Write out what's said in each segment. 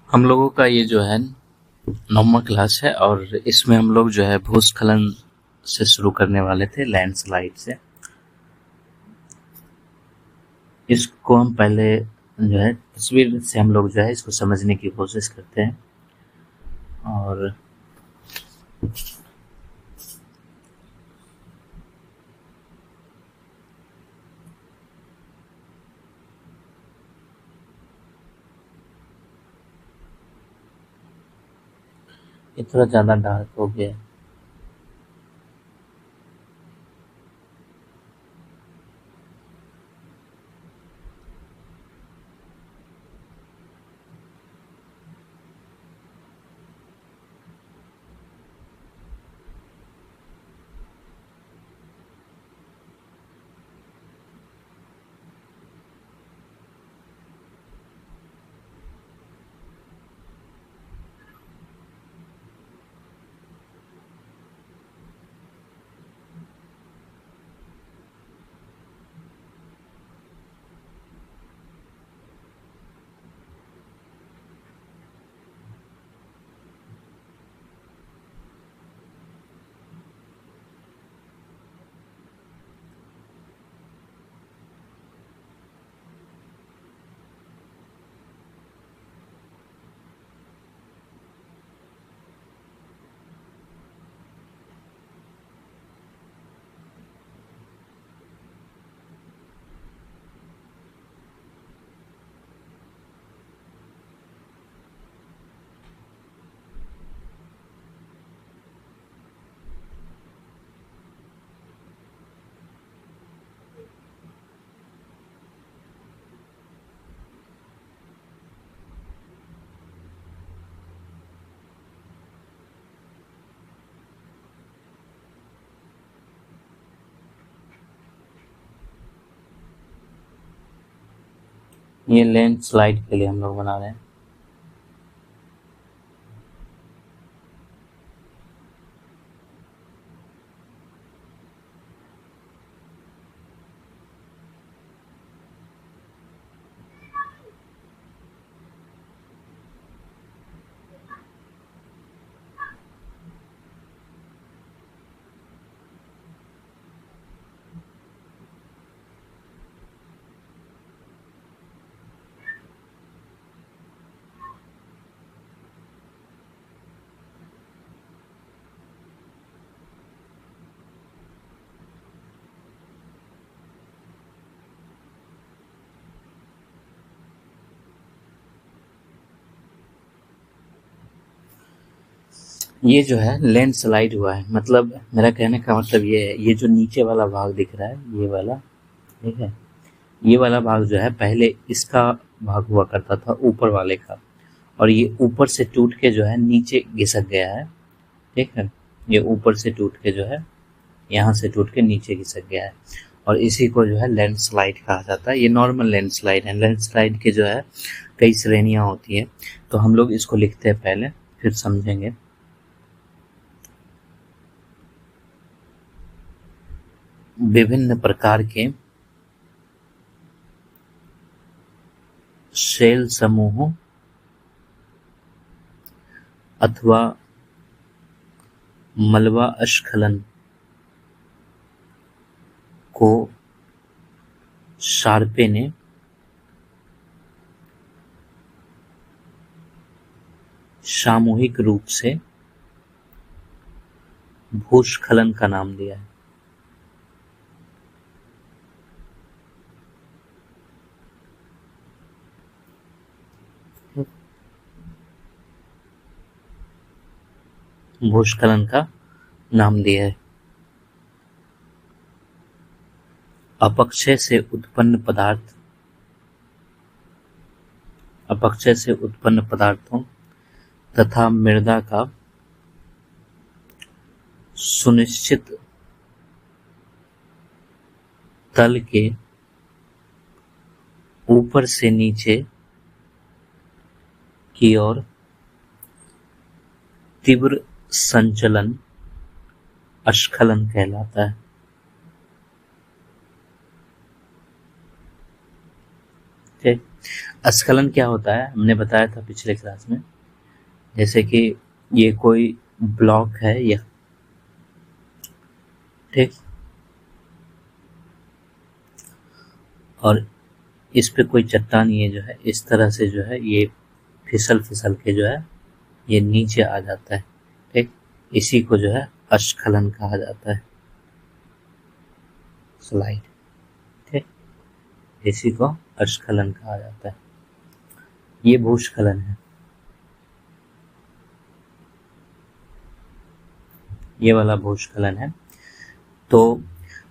हम लोगों का ये जो है 9वां क्लास है और इसमें हम लोग जो है भूस्खलन से शुरू करने वाले थे, लैंडस्लाइड से। इसको हम पहले जो है तस्वीर से हम लोग जो है इसको समझने की कोशिश करते हैं। और ये थोड़ा ज़्यादा डार्क हो गया है। ये लैंडस्लाइड के लिए हम लोग बना रहे हैं। ये जो है लैंडस्लाइड हुआ है, मतलब मेरा कहने का मतलब ये है, ये जो नीचे वाला भाग दिख रहा है ये वाला, ठीक है, ये वाला भाग जो है पहले इसका भाग हुआ करता था ऊपर वाले का, और ये ऊपर से टूट के जो है नीचे घिसक गया है। ठीक है, ये ऊपर से टूट के जो है यहाँ से टूट के नीचे घिसक गया है, और इसी को जो है लैंडस्लाइड कहा जाता है। ये नॉर्मल लैंडस्लाइड है। लैंडस्लाइड की जो है कई श्रेणियां होती है, तो हम लोग इसको लिखते हैं पहले, फिर समझेंगे। विभिन्न प्रकार के शेल समूहों अथवा मलबा स्खलन को शार्पे ने सामूहिक रूप से भूस्खलन का नाम दिया है। भूस्खलन का नाम दिया है। अपक्षय से उत्पन्न पदार्थों तथा मृदा का सुनिश्चित तल के ऊपर से नीचे की ओर तीव्र संचलन स्खलन कहलाता है। ठीक। अस्खलन क्या होता है हमने बताया था पिछले क्लास में, जैसे कि ये कोई ब्लॉक है या ठीक, और इस पे कोई चट्टान ये जो है इस तरह से जो है ये फिसल फिसल के जो है ये नीचे आ जाता है। ठीक, इसी को जो है अस्खलन कहा जाता है, स्लाइड। ठीक, इसी को अस्खलन कहा जाता है। ये भूस्खलन है, ये वाला भूस्खलन है। तो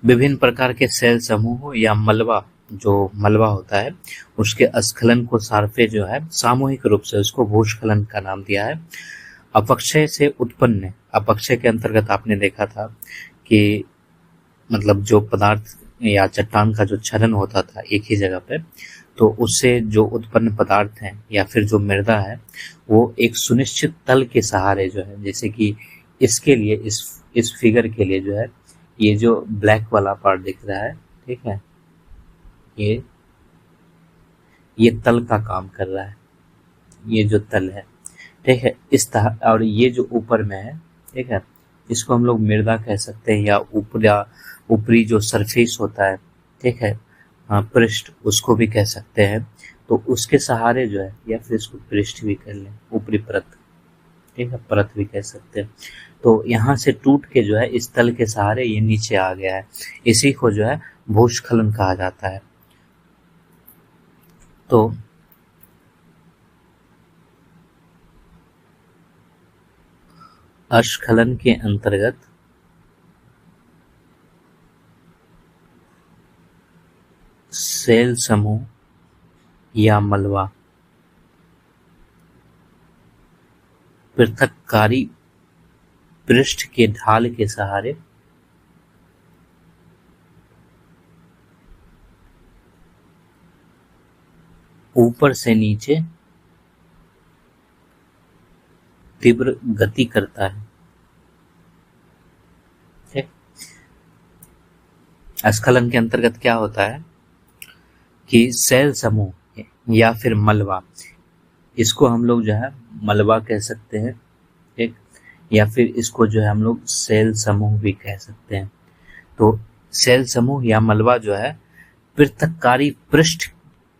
विभिन्न प्रकार के सेल समूह या मलबा, जो मलबा होता है उसके अस्खलन को सार्फे जो है सामूहिक रूप से उसको भूस्खलन का नाम दिया है। अपक्षय से उत्पन्न, अपक्षय के अंतर्गत आपने देखा था कि मतलब जो पदार्थ या चट्टान का जो क्षरण होता था एक ही जगह पे, तो उससे जो उत्पन्न पदार्थ हैं या फिर जो मृदा है वो एक सुनिश्चित तल के सहारे जो है, जैसे कि इसके लिए इस फिगर के लिए जो है ये जो ब्लैक वाला पार्ट दिख रहा है, ठीक है, ये तल का काम कर रहा है, ये जो तल है, ठीक है, इस तरह। और ये जो ऊपर में है, ठीक है, इसको हम लोग मृदा कह सकते हैं या ऊपरी जो सरफेस होता है, ठीक है, पृष्ठ, उसको भी कह सकते हैं। तो उसके सहारे जो है, या फिर इसको पृष्ठ भी कर लें, ऊपरी परत, ठीक है, परत भी कह सकते हैं। तो यहाँ से टूट के जो है इस तल के सहारे ये नीचे आ गया है, इसी को जो है भूस्खलन कहा जाता है। तो अस्खलन के अंतर्गत सेल समूह या मलबा पृथक्कारी पृष्ठ के ढाल के सहारे ऊपर से नीचे तीव्र गति करता है। ठीक, अस्खलन के अंतर्गत क्या होता है कि सेल समूह या फिर मलबा, इसको हम लोग जो है मलबा कह सकते हैं, ठीक, या फिर इसको जो है हम लोग सेल समूह भी कह सकते हैं। तो सेल समूह या मलबा जो है पृथक्कारी पृष्ठ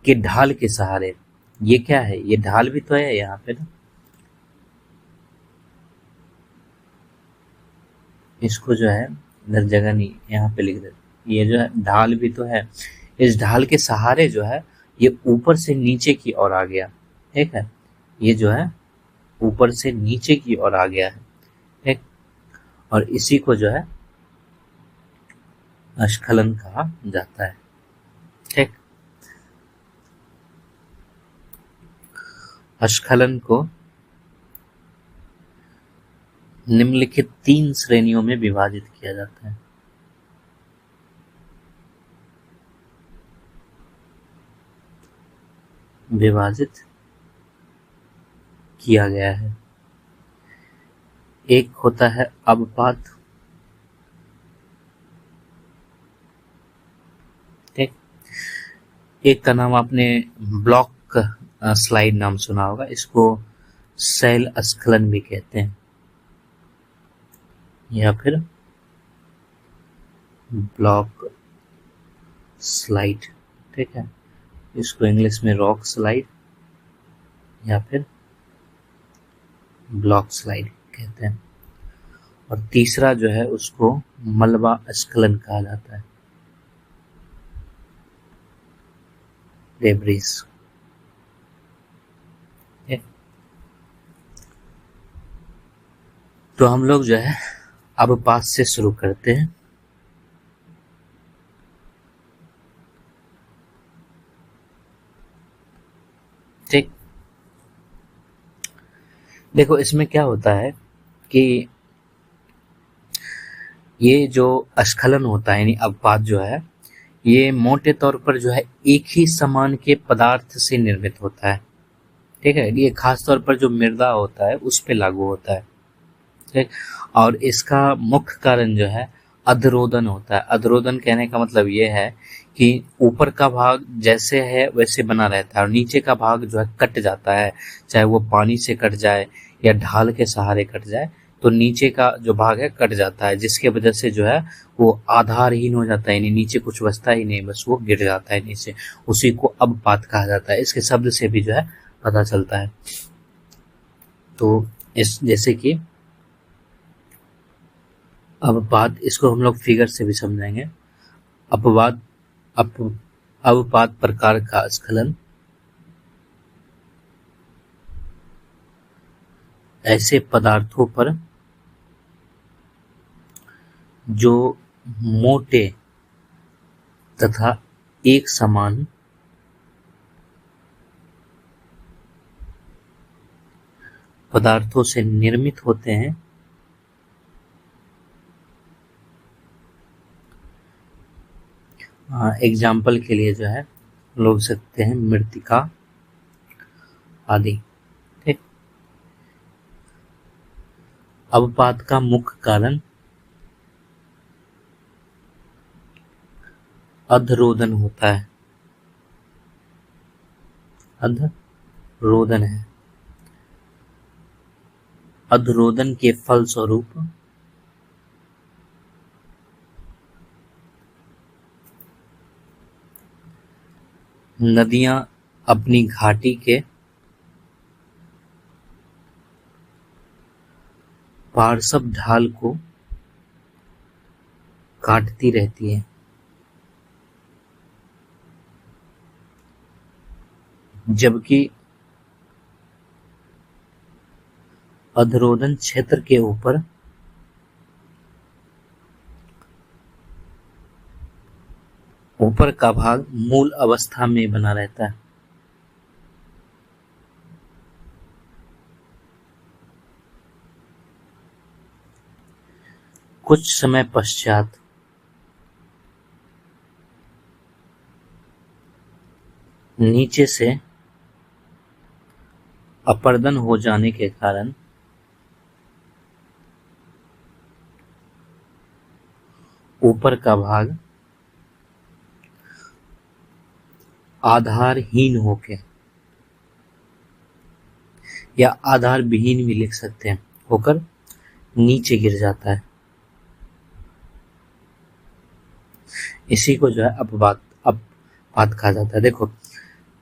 के ढाल के सहारे, ये क्या है, ये ढाल भी तो है यहाँ पे ना, इसको जो है इधर जगह नहीं, यहाँ पे लिख देते, ये जो है ढाल भी तो है, इस ढाल के सहारे जो है ये ऊपर से नीचे की ओर आ गया। ठीक है, ये जो है ऊपर से नीचे की ओर आ गया है। ठीक, और इसी को जो है अस्खलन कहा जाता है। ठीक, अस्खलन को निम्नलिखित 3 श्रेणियों में विभाजित किया जाता है। विभाजित किया गया है। एक होता है अवपात, ठीक, एक का नाम आपने ब्लॉक स्लाइड नाम सुना होगा, इसको सेल अस्खलन भी कहते हैं या फिर ब्लॉक स्लाइड। ठीक है, इसको इंग्लिश में रॉक स्लाइड या फिर ब्लॉक स्लाइड कहते हैं। और तीसरा जो है उसको मलबा अस्खलन कहा जाता है, डेब्रिस। तो हम लोग जो है अवपात से शुरू करते हैं। ठीक, देखो इसमें क्या होता है कि ये जो अस्खलन होता है यानी अवपात जो है, ये मोटे तौर पर जो है एक ही समान के पदार्थ से निर्मित होता है। ठीक है, ये खास तौर पर जो मृदा होता है उस पे लागू होता है। ठीक, और इसका मुख्य कारण जो है अधरोदन होता है। अधरोदन कहने का मतलब ये है कि ऊपर का भाग जैसे है वैसे बना रहता है और नीचे का भाग जो है कट जाता है, चाहे वो पानी से कट जाए या ढाल के सहारे कट जाए, तो नीचे का जो भाग है कट जाता है, जिसके वजह से जो है वो आधारहीन हो जाता है, यानी नीचे कुछ बचता ही नहीं, बस वो गिर जाता है नीचे। उसी को अवपात कहा जाता है। इसके शब्द से भी जो है पता चलता है। तो इस जैसे कि अवपात, इसको हम लोग फिगर से भी समझेंगे। अपवाद अवपात प्रकार का स्खलन ऐसे पदार्थों पर जो मोटे तथा एक समान पदार्थों से निर्मित होते हैं, एग्जाम्पल के लिए जो है लोग सकते हैं मृत्तिका आदि। ठीक। अवपात का मुख्य कारण अधरोदन होता है, अधरोदन है। अधरोदन के फलस्वरूप नदियां अपनी घाटी के पार्श्व ढाल को काटती रहती है, जबकि अधरोदन क्षेत्र के ऊपर का भाग मूल अवस्था में बना रहता है। कुछ समय पश्चात नीचे से अपर्दन हो जाने के कारण ऊपर का भाग आधारहीन होके, या आधार विहीन भी लिख सकते हैं, होकर नीचे गिर जाता है। इसी को जो है अपवात कहा जाता है। देखो,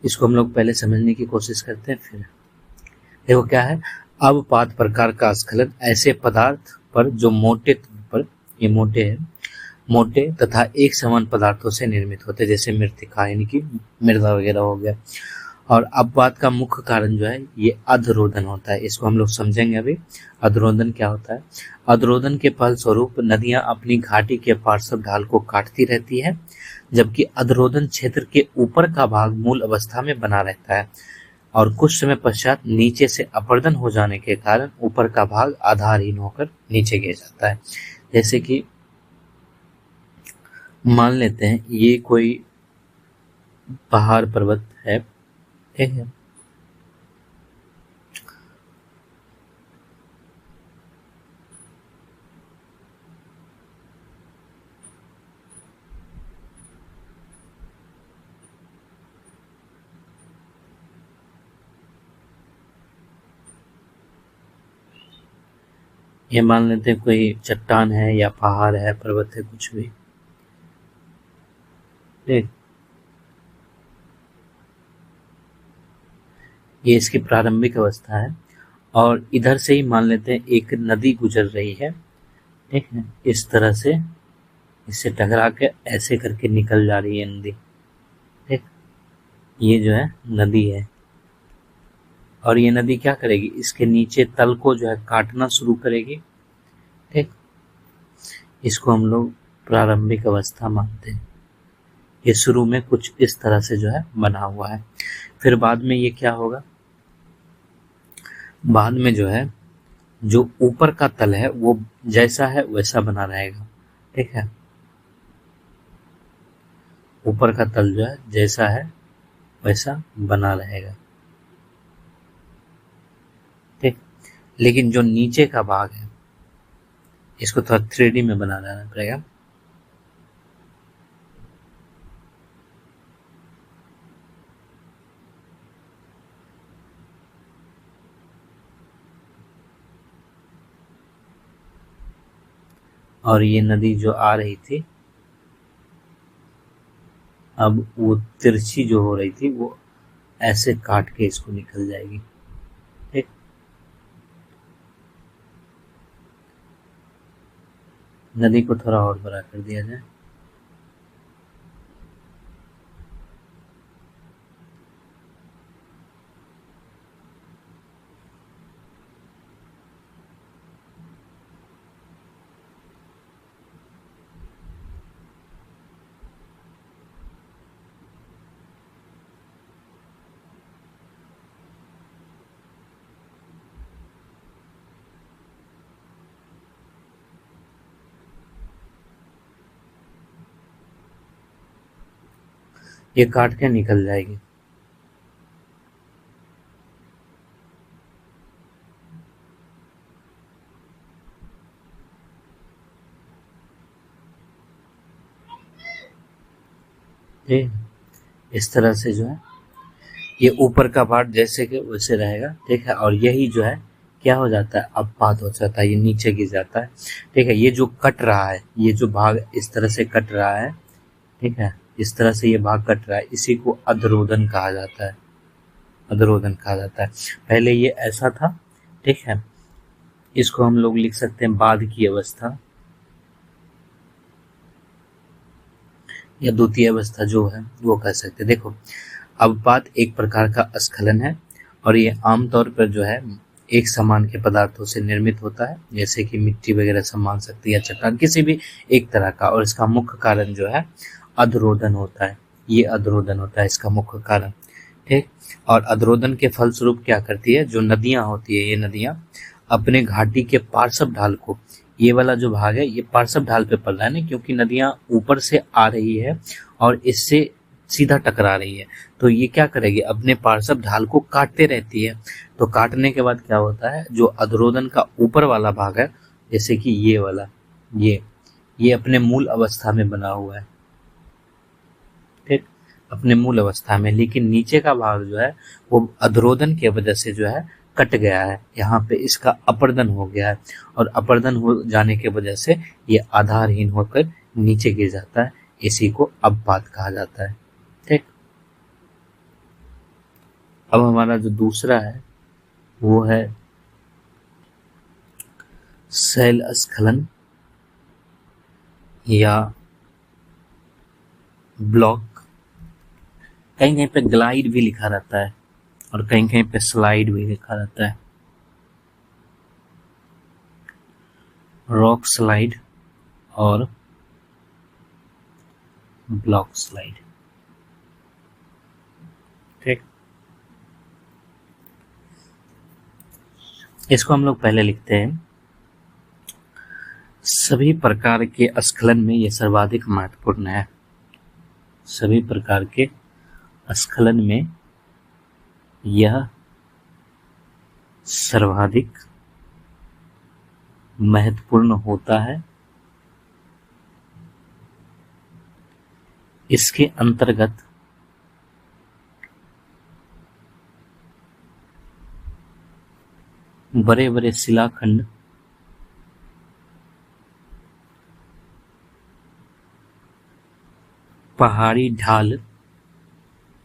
इसको हम लोग पहले समझने की कोशिश करते हैं, फिर देखो क्या है। अवपात प्रकार का स्खलन ऐसे पदार्थ पर जो मोटे पर, ये मोटे है, मोटे तथा एक समान पदार्थों से निर्मित होते हैं, जैसे मृत्तिका यानी कि मृदा वगैरह हो गया। और अपवात का मुख्य कारण जो है ये अधरोदन होता है। इसको हम लोग समझेंगे अभी। अधरोदन क्या होता है? अधरोदन के फलस्वरूप नदियां अपनी घाटी के पार्श्व ढाल को काटती रहती है, जबकि अधरोदन क्षेत्र के ऊपर का भाग मूल अवस्था में बना रहता है और कुछ समय पश्चात नीचे से अपर्दन हो जाने के कारण ऊपर का भाग आधारहीन होकर नीचे गिर जाता है। जैसे कि मान लेते हैं ये कोई पहाड़ पर्वत है, ठीक है। ये मान लेते हैं कोई चट्टान है या पहाड़ है, पर्वत है, कुछ भी, ठीक। ये इसकी प्रारंभिक अवस्था है और इधर से ही मान लेते हैं एक नदी गुजर रही है, ठीक है। इस तरह से इससे टकरा के ऐसे करके निकल जा रही है नदी, ठीक। ये जो है नदी है और ये नदी क्या करेगी, इसके नीचे तल को जो है काटना शुरू करेगी, ठीक। इसको हम लोग प्रारंभिक अवस्था मानते हैं। ये शुरू में कुछ इस तरह से जो है बना हुआ है, फिर बाद में ये क्या होगा, बाद में जो है जो ऊपर का तल है वो जैसा है वैसा बना रहेगा, ठीक है। ऊपर का तल जो है जैसा है वैसा बना रहेगा, ठीक। लेकिन जो नीचे का भाग है इसको थोड़ा 3D में बना लेना पड़ेगा। और ये नदी जो आ रही थी, अब वो तिरछी जो हो रही थी वो ऐसे काट के इसको निकल जाएगी। ठीक, नदी को थोड़ा और बड़ा कर दिया जाए। ये काट के निकल जाएगी। ठीक, इस तरह से जो है ये ऊपर का पार्ट जैसे कि वैसे रहेगा। ठीक है, और यही जो है क्या हो जाता है, अब पात हो जाता है, ये नीचे गिर जाता है। ठीक है, ये जो कट रहा है, ये जो भाग इस तरह से कट रहा है, ठीक है, इस तरह से ये भाग कट रहा है, इसी को अधरोधन कहा जाता है। अधरोधन कहा जाता है। पहले ये ऐसा था। ठीक है, इसको हम लोग लिख सकते हैं बाद की अवस्था या द्वितीय अवस्था जो है वो कह सकते हैं। देखो, अवपात एक प्रकार का स्खलन है और ये आमतौर पर जो है एक समान के पदार्थों से निर्मित होता है, जैसे कि मिट्टी वगैरह सब मान सकती है, चट्टान, किसी भी एक तरह का। और इसका मुख्य कारण जो है अधरोधन होता है। ये अधरोधन होता है इसका मुख्य कारण। ठीक, और अधरोधन के फलस्वरूप क्या करती है, जो नदियां होती है, ये नदियां अपने घाटी के पार्श्व ढाल को, ये वाला जो भाग है ये पार्श्व ढाल पे पड़ रहा है ना, क्योंकि नदियां ऊपर से आ रही है और इससे सीधा टकरा रही है, तो ये क्या करेगी, अपने पार्श्व ढाल को काटते रहती है। तो काटने के बाद क्या होता है, जो अधरोधन का ऊपर वाला भाग है, जैसे कि ये वाला, ये अपने मूल अवस्था में बना हुआ है। ठीक, अपने मूल अवस्था में, लेकिन नीचे का भाग जो है वो अधरोधन की वजह से जो है कट गया है, यहाँ पे इसका अपर्दन हो गया है, और अपर्दन हो जाने की वजह से ये आधारहीन होकर नीचे गिर जाता है। इसी को अवपात कहा जाता है। ठीक, अब हमारा जो दूसरा है वो है शैल स्खलन या ब्लॉक। कहीं कहीं पे ग्लाइड भी लिखा रहता है और कहीं कहीं पे स्लाइड भी लिखा रहता है। रॉक स्लाइड और ब्लॉक स्लाइड। ठीक, इसको हम लोग पहले लिखते हैं। सभी प्रकार के स्खलन में यह सर्वाधिक महत्वपूर्ण है। सभी प्रकार के स्खलन में यह सर्वाधिक महत्वपूर्ण होता है। इसके अंतर्गत बड़े बड़े शिलाखंड पहाड़ी ढाल,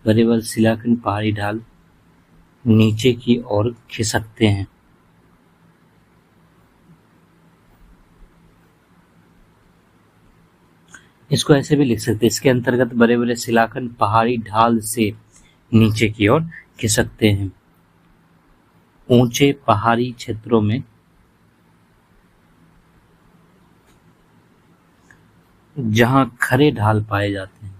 बड़े बड़े शिलाखंड पहाड़ी ढाल नीचे की ओर खिसकते हैं। इसको ऐसे भी लिख सकते हैं, इसके अंतर्गत बड़े बड़े शिलाखंड पहाड़ी ढाल से नीचे की ओर खिसकते हैं। ऊंचे पहाड़ी क्षेत्रों में जहां खरे ढाल पाए जाते हैं,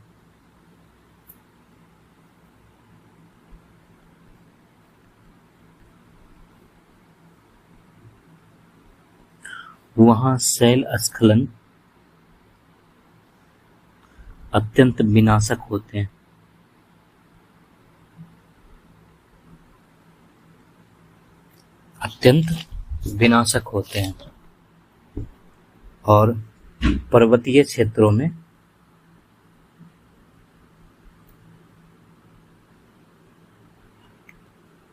वहां शैल स्खलन अत्यंत विनाशक होते हैं। अत्यंत विनाशक होते हैं और पर्वतीय क्षेत्रों में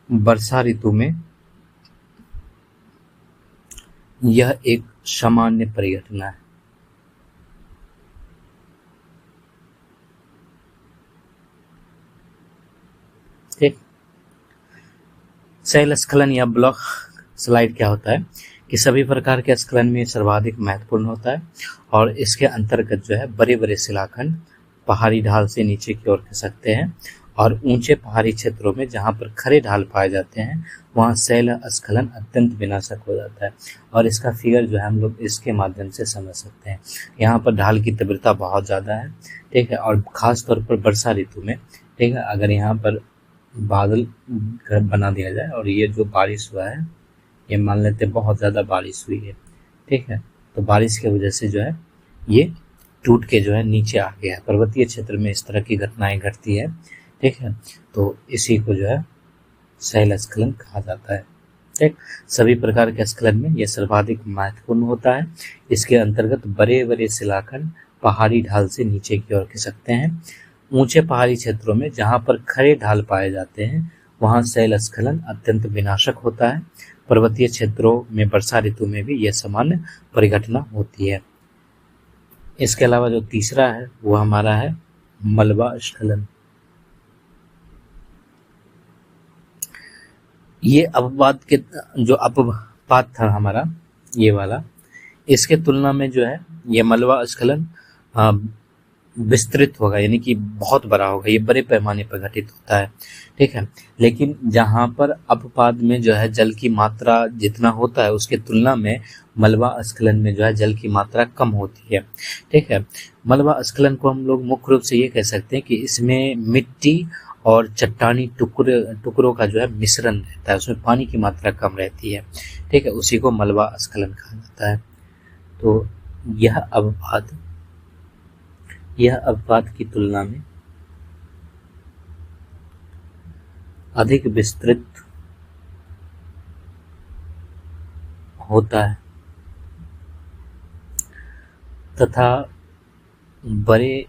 वर्षा ऋतु में यह एक सामान्य परिघटना है। ठीक। शैल स्खलन या ब्लॉक स्लाइड क्या होता है कि सभी प्रकार के स्खलन में सर्वाधिक महत्वपूर्ण होता है और इसके अंतर्गत जो है बड़े बड़े शिलाखंड पहाड़ी ढाल से नीचे की ओर खिसकते हैं और ऊंचे पहाड़ी क्षेत्रों में जहां पर खड़े ढाल पाए जाते हैं वहां शैल स्खलन अत्यंत विनाशक हो जाता है। और इसका फिगर जो है हम लोग इसके माध्यम से समझ सकते हैं। यहाँ पर ढाल की तीव्रता बहुत ज़्यादा है, ठीक है, और खास तौर पर वर्षा ऋतु में, ठीक है, अगर यहाँ पर बादल बना दिया जाए और ये जो बारिश हुआ है ये मान लेते हैं बहुत ज़्यादा बारिश हुई है, ठीक है, तो बारिश की वजह से जो है ये टूट के जो है नीचे आ गया है। पर्वतीय क्षेत्र में इस तरह की घटनाएं घटती है, ठीक है, तो इसी को जो है शैल स्खलन कहा जाता है। ठीक, सभी प्रकार के स्खलन में यह सर्वाधिक महत्वपूर्ण होता है। इसके अंतर्गत बड़े बड़े शिलाखंड पहाड़ी ढाल से नीचे की ओर खिसकते हैं। ऊंचे पहाड़ी क्षेत्रों में जहां पर खड़े ढाल पाए जाते हैं वहां शैल स्खलन अत्यंत विनाशक होता है। पर्वतीय क्षेत्रों में वर्षा ऋतु में भी यह सामान्य परिघटना होती है। इसके अलावा जो तीसरा है वो हमारा है मलबा स्खलन। ये अपवाद के जो अपवाद था हमारा ये वाला, इसके तुलना में जो है ये मलबा स्खलन विस्तृत होगा, यानी कि बहुत बड़ा होगा, ये बड़े पैमाने पर घटित होता है, ठीक है। लेकिन जहाँ पर अपवाद में जो है जल की मात्रा जितना होता है उसके तुलना में मलबा स्खलन में जो है जल की मात्रा कम होती है, ठीक है। मलबा स्खलन को हम लोग मुख्य रूप से ये कह सकते हैं कि इसमें मिट्टी और चट्टानी टुकड़ों का जो है मिश्रण रहता है, उसमें पानी की मात्रा कम रहती है, ठीक है, उसी को मलबा स्खलन कहा जाता है। तो यह अपवाद की तुलना में अधिक विस्तृत होता है तथा बड़े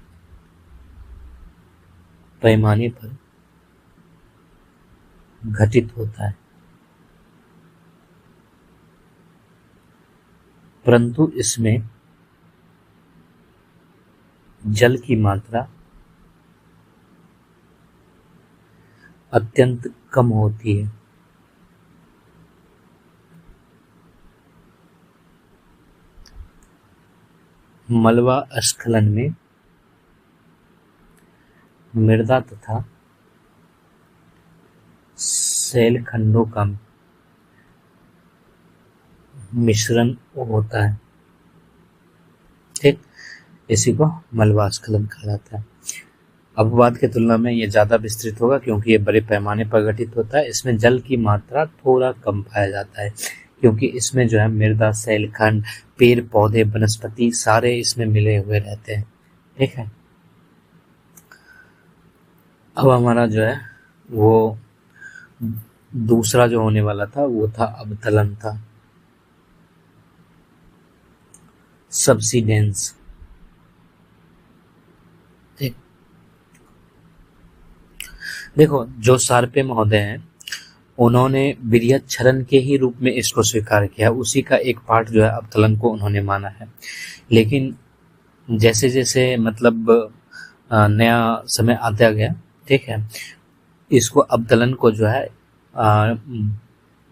पैमाने पर घटित होता है, परंतु इसमें जल की मात्रा अत्यंत कम होती है। मलबा स्खलन में मृदा तथा शैल खंडों का मिश्रण होता है, ठीक, इसी को मलबा स्खलन कहा जाता है। अपवाद की तुलना में ये ज़्यादा विस्तृत होगा क्योंकि ये बड़े पैमाने पर घटित होता है। इसमें जल की मात्रा थोड़ा कम पाया जाता है क्योंकि इसमें जो है मृदा, शैलखंड, पेड़ पौधे, वनस्पति सारे इसमें मिले हुए रहते हैं, ठीक है। अब हमारा जो है वो दूसरा जो होने वाला था वो था अवतलन था, सबसिडेंस, ठीक। देखो जो शार्पे महोदय हैं उन्होंने विर्यच्छरण के ही रूप में इसको स्वीकार किया, उसी का एक पार्ट जो है अवतलन को उन्होंने माना है। लेकिन जैसे जैसे मतलब नया समय आता गया, ठीक है, इसको अवतलन को जो है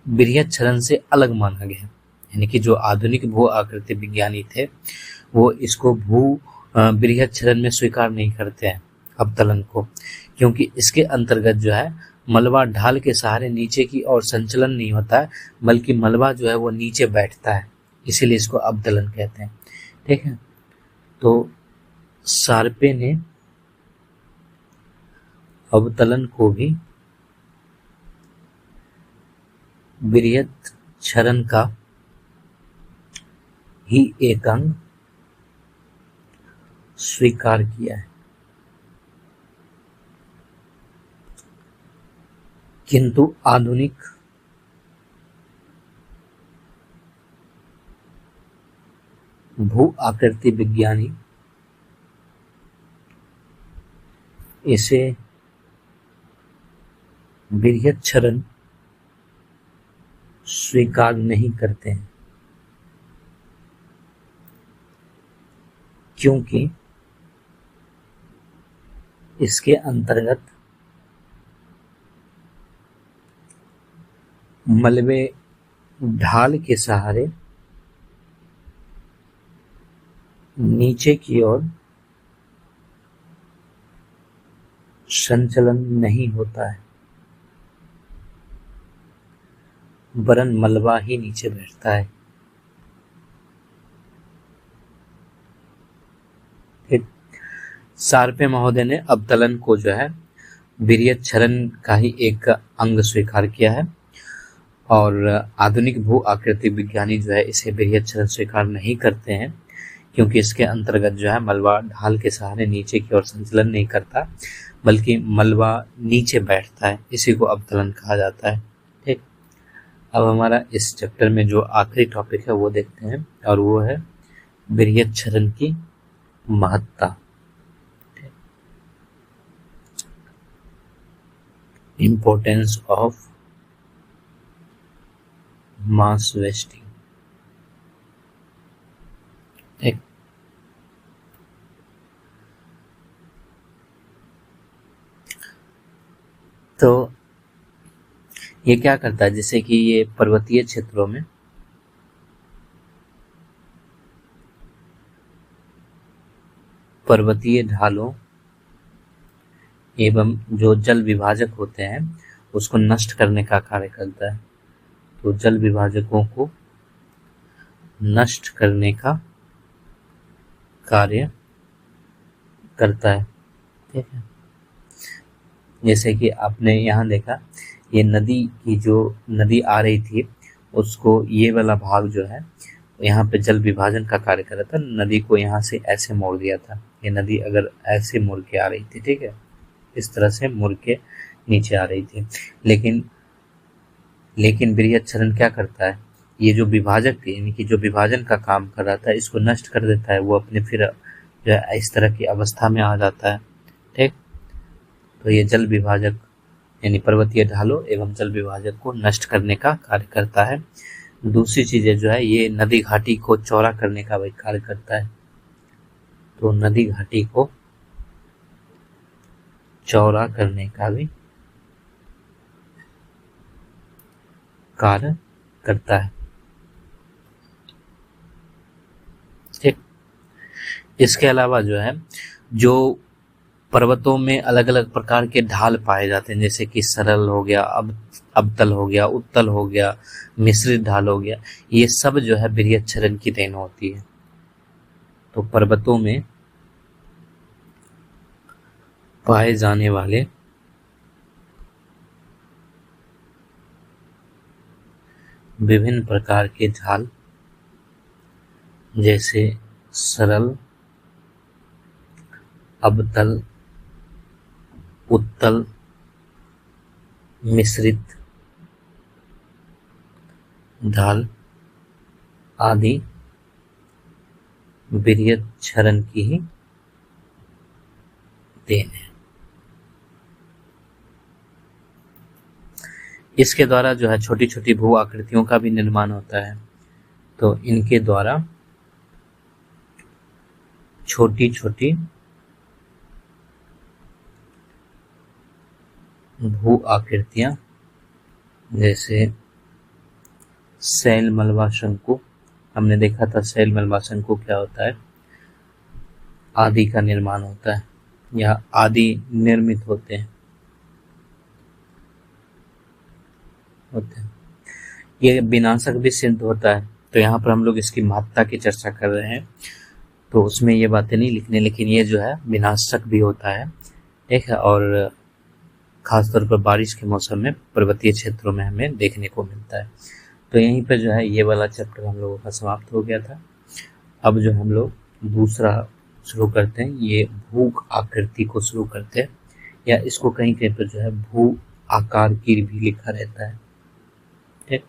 विर्यच्छरण से अलग माना गया, यानी कि जो आधुनिक भू आकृति विज्ञानी थे वो इसको भू विर्यच्छरण में स्वीकार नहीं करते हैं अवतलन को, क्योंकि इसके अंतर्गत जो है मलबा ढाल के सहारे नीचे की ओर संचलन नहीं होता है, बल्कि मलबा जो है वो नीचे बैठता है, इसीलिए इसको अवतलन कहते हैं, ठीक है। तो शार्पे ने अवतलन को भी विर्यच्छरण का ही एक अंग स्वीकार किया है, किंतु आधुनिक भू आकृति विज्ञानी इसे विर्यच्छरण स्वीकार नहीं करते हैं, क्योंकि इसके अंतर्गत मलबे ढाल के सहारे नीचे की ओर संचलन नहीं होता है, वरन मलबा ही नीचे बैठता है। ठीक। शार्पे महोदय ने अवतलन को जो है विर्यत क्षरण का ही एक अंग स्वीकार किया है, और आधुनिक भू आकृति विज्ञानी जो है इसे विर्यत क्षरण स्वीकार नहीं करते हैं, क्योंकि इसके अंतर्गत जो है मलबा ढाल के सहारे नीचे की ओर संचलन नहीं करता, बल्कि मलबा नीचे बैठता है। इसी को अवतलन कहा जाता है। ठीक। अब हमारा इस चैप्टर में जो आखिरी टॉपिक है वो देखते हैं, और वो है विर्यत क्षरण की महत्ता। Importance of mass wasting. ठीक। तो ये क्या करता है, जैसे कि ये पर्वतीय क्षेत्रों में पर्वतीय ढालों एवं जो जल विभाजक होते हैं उसको नष्ट करने का कार्य करता है। तो जल विभाजकों को नष्ट करने का कार्य करता है। ठीक है। जैसे कि आपने यहाँ देखा, ये नदी की जो नदी आ रही थी उसको ये वाला भाग जो है यहाँ पे जल विभाजन का कार्य कर रहा था। नदी को यहाँ से ऐसे मोड़ दिया था। ये नदी अगर ऐसे मुड़ के आ रही थी, ठीक है, इस तरह से मुड़ के नीचे आ रही थी, लेकिन विर्यत क्षरण क्या करता है, ये जो विभाजक थी यानी कि जो विभाजन का काम कर रहा था इसको नष्ट कर देता है। वो अपने फिर जो है इस तरह की अवस्था में आ जाता है। ठीक। तो ये जल विभाजक यानी पर्वतीय ढालों एवं जल विभाजक को नष्ट करने का कार्य करता है। दूसरी चीजें जो है ये नदी घाटी को चौड़ा करने का भी कार्य करता है। तो नदी घाटी को चौड़ा करने का भी कार्य करता है। ठीक। इसके अलावा जो है जो पर्वतों में अलग अलग प्रकार के ढाल पाए जाते हैं, जैसे कि सरल हो गया, अवतल हो गया, उत्तल हो गया, मिश्रित ढाल हो गया, ये सब जो है विर्यत क्षरण की देन होती है। तो पर्वतों में पाए जाने वाले विभिन्न प्रकार के ढाल जैसे सरल, अवतल, उत्तल, मिश्रित ढाल आदि विर्यत क्षरण की ही देन है। इसके द्वारा जो है छोटी छोटी भू आकृतियों का भी निर्माण होता है। तो इनके द्वारा छोटी छोटी भू आकृतियां जैसे शैल मलबा शंकु, हमने देखा था शैल मलबा शंकु क्या होता है, आदि का निर्माण होता है या आदि निर्मित होते हैं। ये विनाशक भी सिद्ध होता है। तो यहाँ पर हम लोग इसकी महत्ता की चर्चा कर रहे हैं, तो उसमें ये बातें नहीं लिखने, लेकिन ये जो है विनाशक भी होता है। ठीक है। और खासतौर पर बारिश के मौसम में पर्वतीय क्षेत्रों में हमें देखने को मिलता है। तो यहीं पर जो है ये वाला चैप्टर हम लोगों का समाप्त हो गया था। अब जो हम लोग दूसरा शुरू करते हैं, ये भू आकृति को शुरू करते हैं, या इसको कहीं कहीं पर जो है भू आकार की भी लिखा रहता है। ठीक।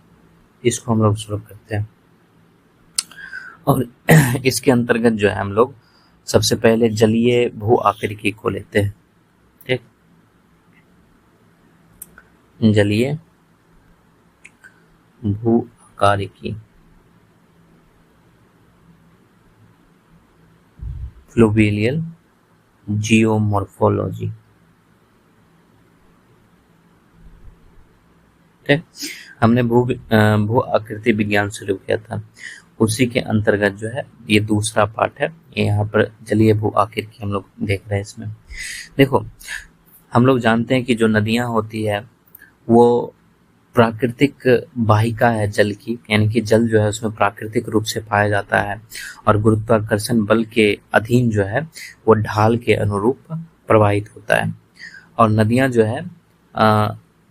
इसको हम लोग शुरू करते हैं, और इसके अंतर्गत जो है हम लोग सबसे पहले जलीय भू आकृति को लेते हैं। ठीक। जलीय भू आकृति, फ्लुवियल जियोमॉर्फोलॉजी। ठीक, हमने भू आकृति विज्ञान शुरू किया था, उसी के अंतर्गत जो है ये दूसरा पार्ट है। यहाँ पर जलीय भू आकृति हम लोग देख रहे हैं। इसमें देखो, हम लोग जानते हैं कि जो नदियां होती है वो प्राकृतिक वाहिका है जल की, यानी कि जल जो है उसमें प्राकृतिक रूप से पाया जाता है और गुरुत्वाकर्षण बल के अधीन जो है वो ढाल के अनुरूप प्रवाहित होता है। और नदियां जो है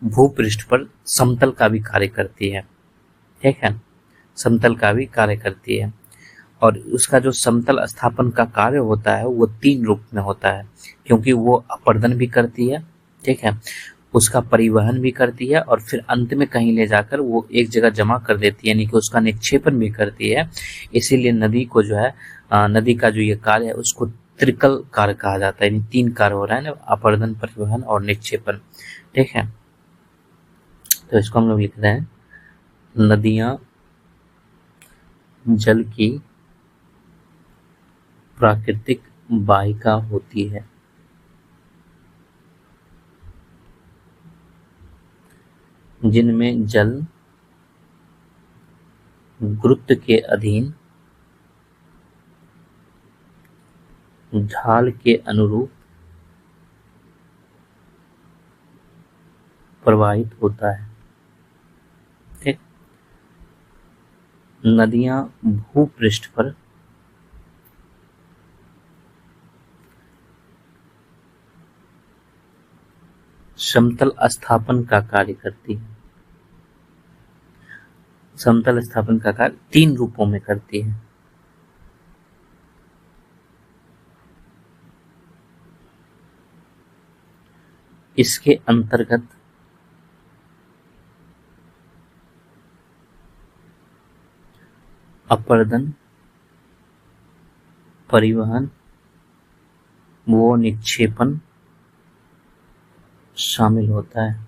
भूपृष्ठ पर समतल का भी कार्य करती है। ठीक है, समतल का भी कार्य करती है। और उसका जो समतल स्थापन का कार्य होता है वो 3 रूप में होता है, क्योंकि वो अपर्दन भी करती है, ठीक है, उसका परिवहन भी करती है और फिर अंत में कहीं ले जाकर वो एक जगह जमा कर देती है, यानी कि उसका निक्षेपण भी करती है। इसीलिए नदी को जो है नदी का जो ये कार्य है उसको त्रिकल कार्य कहा जाता है, यानी 3 कार्य हो रहा है ना, अपर्दन, परिवहन और निक्षेपण। ठीक है, तो इसको हम लोग लिख रहे हैं, नदियां जल की प्राकृतिक वाहिका होती है, जिनमें जल गुरुत्व के अधीन ढाल के अनुरूप प्रवाहित होता है। ठीक, नदियां भूपृष्ठ पर समतल स्थापन का कार्य करती है। समतल स्थापन का कार्य 3 रूपों में करती है। इसके अंतर्गत अपर्दन, परिवहन व निक्षेपण शामिल होता है,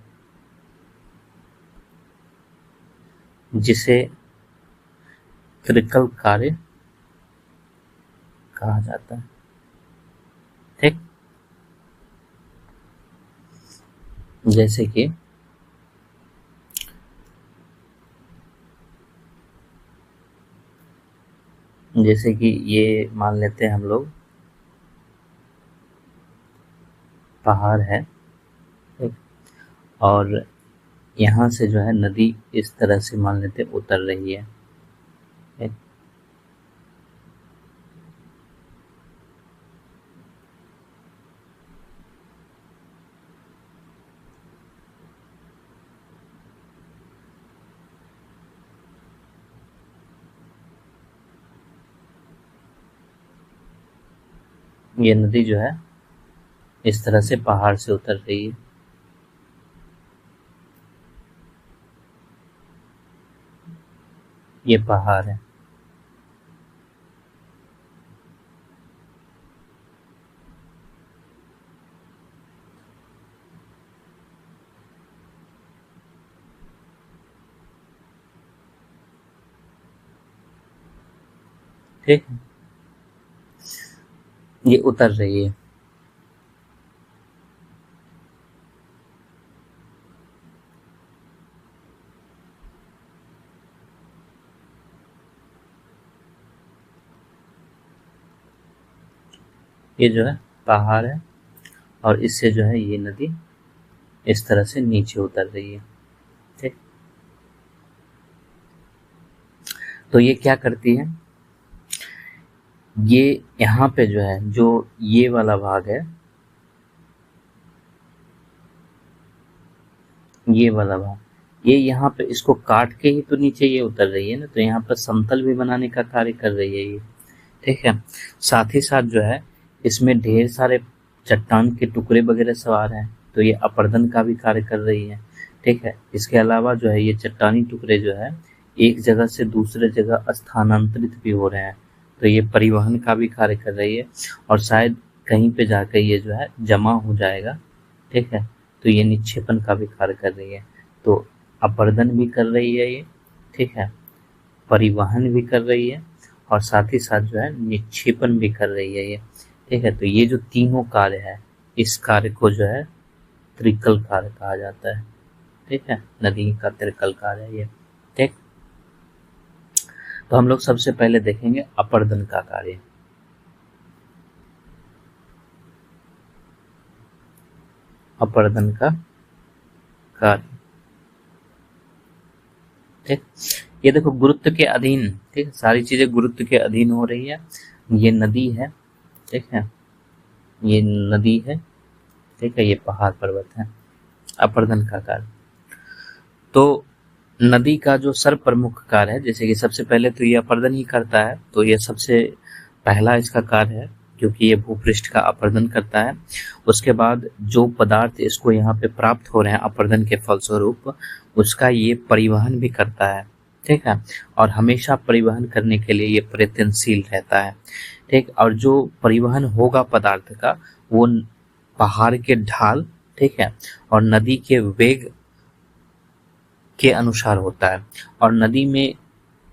जिसे त्रिकल कार्य कहा जाता है। ठीक, जैसे कि ये मान लेते हैं हम लोग पहाड़ है, ठीक, और यहाँ से जो है नदी इस तरह से मान लेते उतर रही है। ठीक, ये नदी जो है इस तरह से पहाड़ से उतर रही है। ये पहाड़ है। ठीक है, ये उतर रही है। ये जो है पहाड़ है और इससे जो है ये नदी इस तरह से नीचे उतर रही है। ठीक, तो ये क्या करती है, ये यहाँ पे जो है जो ये वाला भाग है, ये वाला भाग, ये यहाँ पे इसको काट के ही तो नीचे ये उतर रही है ना, तो यहाँ पर समतल भी बनाने का कार्य कर रही है ये। ठीक है, साथ ही साथ जो है इसमें ढेर सारे चट्टान के टुकड़े वगैरह सवार हैं, तो ये अपर्दन का भी कार्य कर रही है। ठीक है, इसके अलावा जो है ये चट्टानी टुकड़े जो है एक जगह से दूसरे जगह स्थानांतरित भी हो रहे हैं, तो ये परिवहन का भी कार्य कर रही है और शायद कहीं पे जाकर ये जो है जमा हो जाएगा। ठीक है, तो ये निक्षेपण का भी कार्य कर रही है। तो अपर्दन भी कर रही है ये, ठीक है, परिवहन भी कर रही है और साथ ही साथ जो है निक्षेपण भी कर रही है ये। ठीक है, तो ये जो तीनों कार्य है, इस कार्य को जो है त्रिकल कार्य कहा जाता है। ठीक है, नदी का त्रिकल कार्य है ये। ठीक, तो हम लोग सबसे पहले देखेंगे अपर्दन का कार्य। अपर्दन का कार्य, ठीक, ये देखो गुरुत्व के अधीन, ठीक, सारी चीजें गुरुत्व के अधीन हो रही है। ये नदी है, ठीक है, ये नदी है, ठीक है, ये पहाड़ पर्वत है। अपर्दन का कार्य, तो नदी का जो सर्वप्रमुख कार्य है, जैसे कि सबसे पहले तो ये अपर्दन ही करता है, तो ये सबसे पहला इसका कार्य है, क्योंकि ये भूपृष्ठ का अपर्दन करता है। उसके बाद जो पदार्थ इसको यहाँ पे प्राप्त हो रहे हैं अपर्दन के फलस्वरूप, उसका ये परिवहन भी करता है, ठीक है, और हमेशा परिवहन करने के लिए ये प्रयत्नशील रहता है, ठीक। और जो परिवहन होगा पदार्थ का, वो पहाड़ के ढाल, ठीक है, और नदी के वेग के अनुसार होता है। और नदी में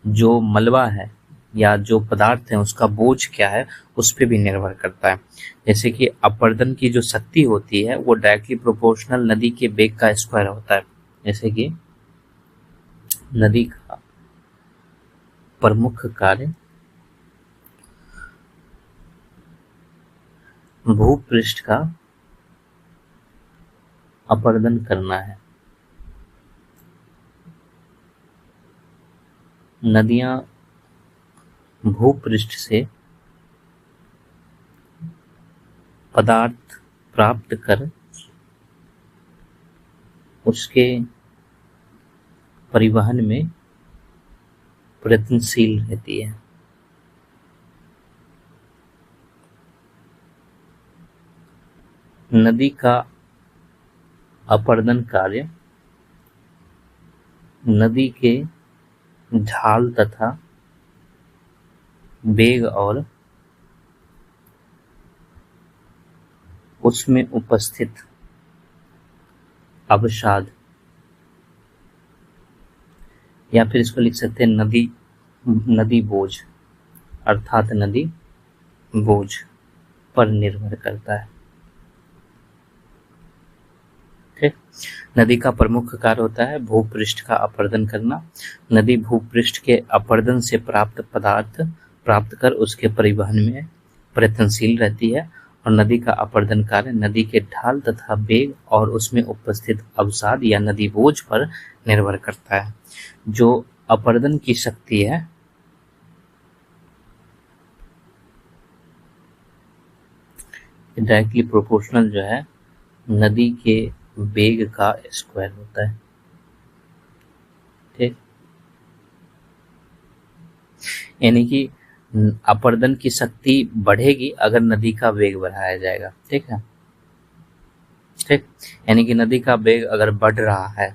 जो मलबा है या जो पदार्थ है उसका बोझ क्या है, उस पर भी निर्भर करता है। जैसे कि अपर्दन की जो शक्ति होती है वो डायरेक्टली प्रोपोर्शनल नदी के वेग का स्क्वायर होता है। जैसे कि नदी का प्रमुख कार्य भूपृष्ठ का अपर्दन करना है। नदियां भूपृष्ठ से पदार्थ प्राप्त कर उसके परिवहन में प्रयत्नशील रहती है। नदी का अपर्दन कार्य नदी के ढाल तथा वेग और उसमें उपस्थित अवसाद, या फिर इसको लिख सकते हैं नदी बोझ, अर्थात नदी बोझ पर निर्भर करता है। ठीक, नदी का प्रमुख कार्य होता है भूपृष्ठ का अपर्दन करना। नदी भूपृष्ठ के अपर्दन से प्राप्त पदार्थ प्राप्त कर उसके परिवहन में प्रयत्नशील रहती है। और नदी का अपर्दन कार्य नदी के ढाल तथा वेग और उसमें उपस्थित अवसाद या नदी बोझ पर निर्भर करता है। जो अपर्दन की शक्ति है डायरेक्टली प्रोपोर्शनल जो है नदी के वेग का स्क्वायर होता है। ठीक, यानी कि अपर्दन की शक्ति बढ़ेगी अगर नदी का वेग बढ़ाया जाएगा। ठीक है, ठीक, यानी कि नदी का वेग अगर बढ़ रहा है,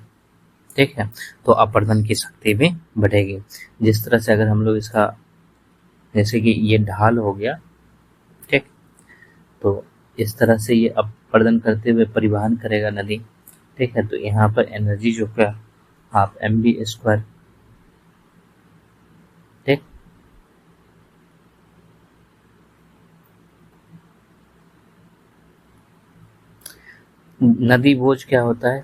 ठीक है, तो अपर्दन की शक्ति भी बढ़ेगी। जिस तरह से अगर हम लोग इसका, जैसे कि ये ढाल हो गया, ठीक, तो इस तरह से ये अपर्दन करते हुए परिवहन करेगा नदी। ठीक है, तो यहाँ पर एनर्जी जो क्या, हाफ mv²। ठीक, नदी बोझ क्या होता है,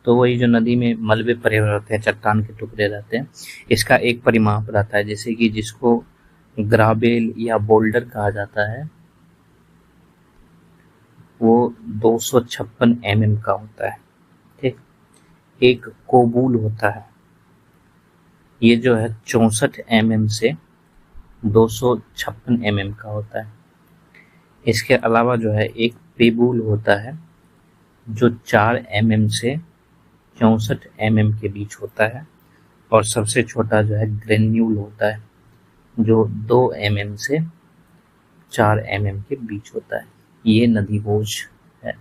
तो वही जो नदी में मलबे पड़े हुए रहते हैं, चट्टान के टुकड़े रहते हैं, इसका एक परिमाप रहता है, जैसे कि जिसको ग्राबेल या बोल्डर कहा जाता है, वो 256 mm का होता है। ठीक, एक कोबूल होता है, ये जो है 64 mm से 256 mm का होता है। इसके अलावा जो है एक पेबूल होता है जो 4 mm से 64 mm के बीच होता है। और सबसे छोटा जो है ग्रेन्यूल होता है जो 2 mm से 4 mm के बीच होता है। ये नदी बोझ है।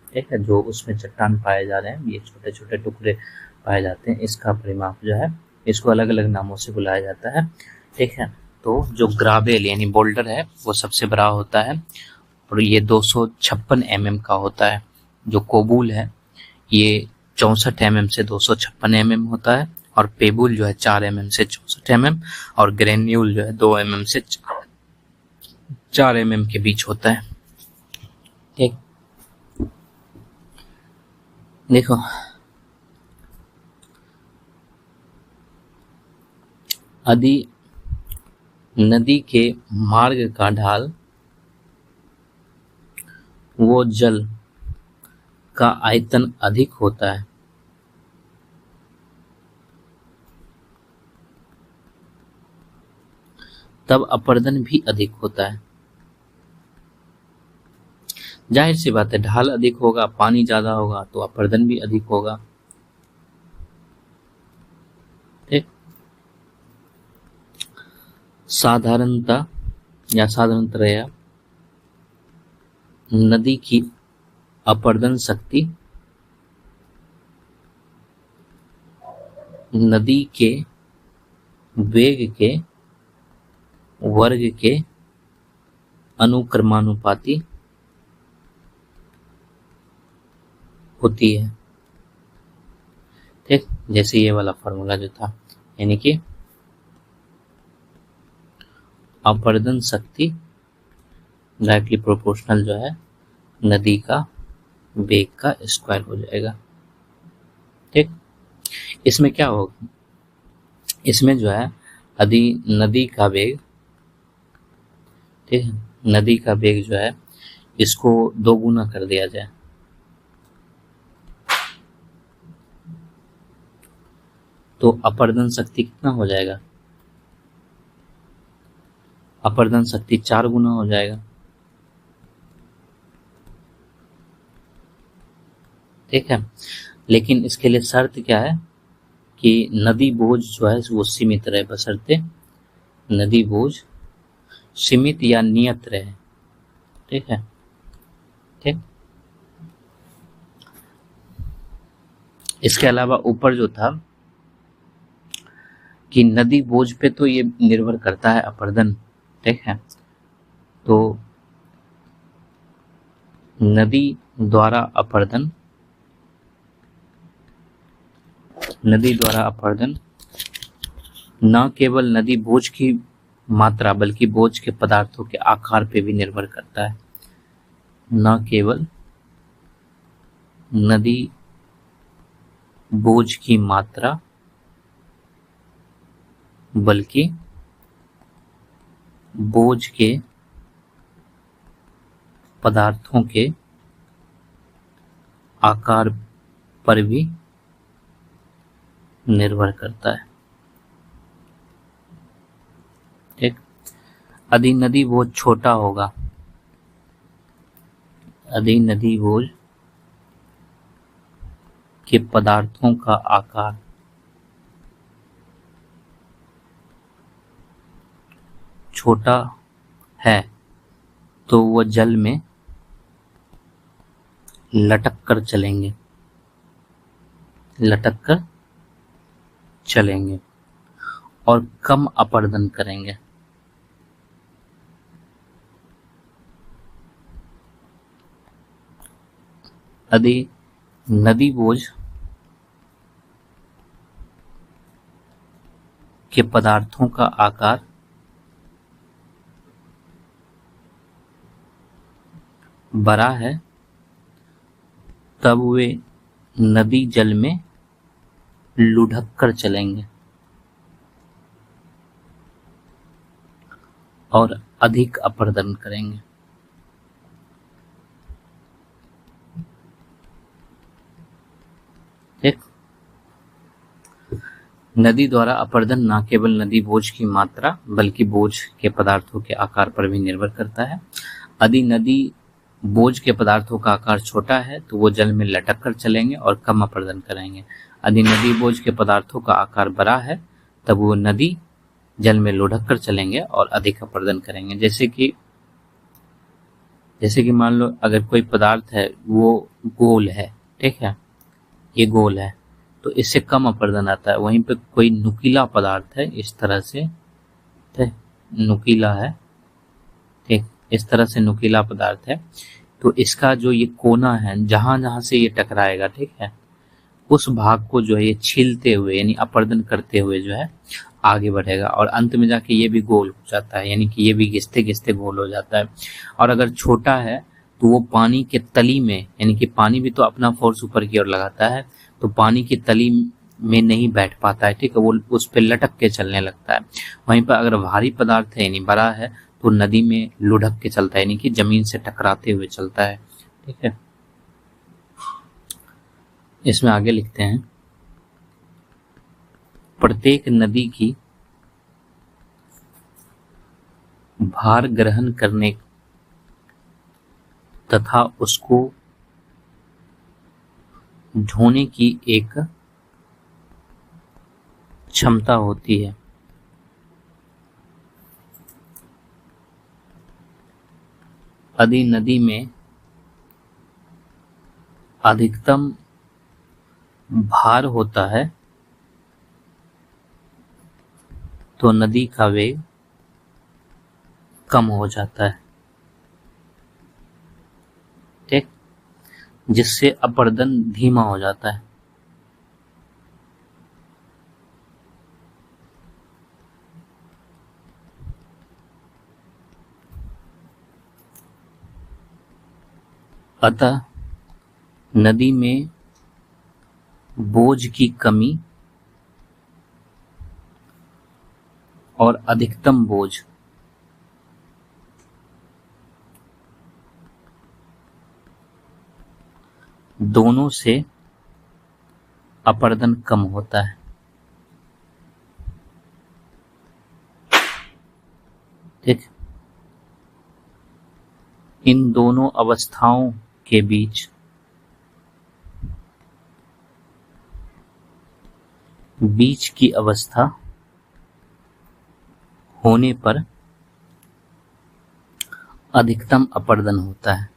ठीक है, जो उसमें चट्टान पाए जा रहे हैं, ये छोटे छोटे टुकड़े पाए जाते हैं, इसका परिमाप जो है, इसको अलग अलग नामों से बुलाया जाता है। ठीक है, तो जो ग्राबेल यानी बोल्डर है वो सबसे बड़ा होता है और ये 256 mm का होता है। जो कोबूल है ये 64 mm से 256 mm होता है। और पेबुल जो है 4 mm से 64 mm और ग्रेन्यूल जो है 2 mm से 4 mm के बीच होता है। ठीक, देखो यदि नदी के मार्ग का ढाल वो जल का आयतन अधिक होता है, तब अपरदन भी अधिक होता है। जाहिर सी बात है, ढाल अधिक होगा, पानी ज्यादा होगा तो अपरदन भी अधिक होगा। ठीक। साधारणता या साधारणतया नदी की अपरदन शक्ति नदी के वेग के वर्ग के अनुक्रमानुपाती होती है। ठीक, जैसे ये वाला फॉर्मूला जो था, यानी कि अपरदन शक्ति डायरेक्टली प्रोपोर्शनल जो है नदी का वेग का स्क्वायर हो जाएगा। ठीक, इसमें क्या होगा, इसमें जो है यदि नदी का वेग, ठीक है, नदी का वेग जो है इसको 2 गुना कर दिया जाए तो अपरदन शक्ति कितना हो जाएगा, अपरदन शक्ति 4 गुना हो जाएगा। ठीक है, लेकिन इसके लिए शर्त क्या है कि नदी बोझ जो है वो सीमित रहे, बशर्ते नदी बोझ सीमित या नियत रहे। ठीक है, ठीक। इसके अलावा ऊपर जो था कि नदी बोझ पे तो ये निर्भर करता है अपरदन। ठीक है, तो नदी द्वारा अपरदन न केवल नदी बोझ की मात्रा बल्कि बोझ के पदार्थों के आकार पे भी निर्भर करता है। न केवल नदी बोझ की मात्रा बल्कि बोझ के पदार्थों के आकार पर भी निर्भर करता है। ठीक, यदि नदी बोझ छोटा होगा, यदि नदी बोझ के पदार्थों का आकार छोटा है तो वह जल में लटक कर चलेंगे और कम अपरदन करेंगे। यदि नदी बोझ के पदार्थों का आकार बड़ा है तब वे नदी जल में लुढ़क कर चलेंगे और अधिक अपरदन करेंगे। ठीक, नदी द्वारा अपरदन न केवल नदी बोझ की मात्रा बल्कि बोझ के पदार्थों के आकार पर भी निर्भर करता है। यदि नदी बोझ के पदार्थों का आकार छोटा है तो वो जल में लटक कर चलेंगे और कम अपरदन करेंगे। यदि नदी बोझ के पदार्थों का आकार बड़ा है तब वो नदी जल में लुढ़क कर चलेंगे और अधिक अपरदन करेंगे। जैसे कि मान लो अगर कोई पदार्थ है वो गोल है, ठीक है, ये गोल है तो इससे कम अपरदन आता है। वहीं पे कोई नुकीला पदार्थ है, इस तरह से नुकीला है, ठीक, इस तरह से नुकीला पदार्थ है तो इसका जो ये कोना है जहां जहां से ये टकराएगा, ठीक है, उस भाग को जो है ये छीलते हुए यानी अपरदन करते हुए जो है आगे बढ़ेगा और अंत में जाके ये भी गोल हो जाता है, यानी कि ये भी घिसते घिसते गोल हो जाता है। और अगर छोटा है तो वो पानी के तली में, यानी कि पानी भी तो अपना फोर्स ऊपर की ओर लगाता है, तो पानी की तली में नहीं बैठ पाता है, ठीक है, वो उस पर लटक के चलने लगता है। वहीं पर अगर भारी पदार्थ है यानी बड़ा है तो नदी में लुढ़क के चलता है, यानी कि जमीन से टकराते हुए चलता है, ठीक है। इसमें आगे लिखते हैं, प्रत्येक नदी की भार ग्रहण करने तथा उसको ढोने की एक क्षमता होती है। यदि नदी में अधिकतम भार होता है तो नदी का वेग कम हो जाता है, ठीक, जिससे अपरदन धीमा हो जाता है। अतः नदी में बोझ की कमी और अधिकतम बोझ दोनों से अपरदन कम होता है, ठीक। इन दोनों अवस्थाओं के बीच की अवस्था होने पर अधिकतम अपरदन होता है।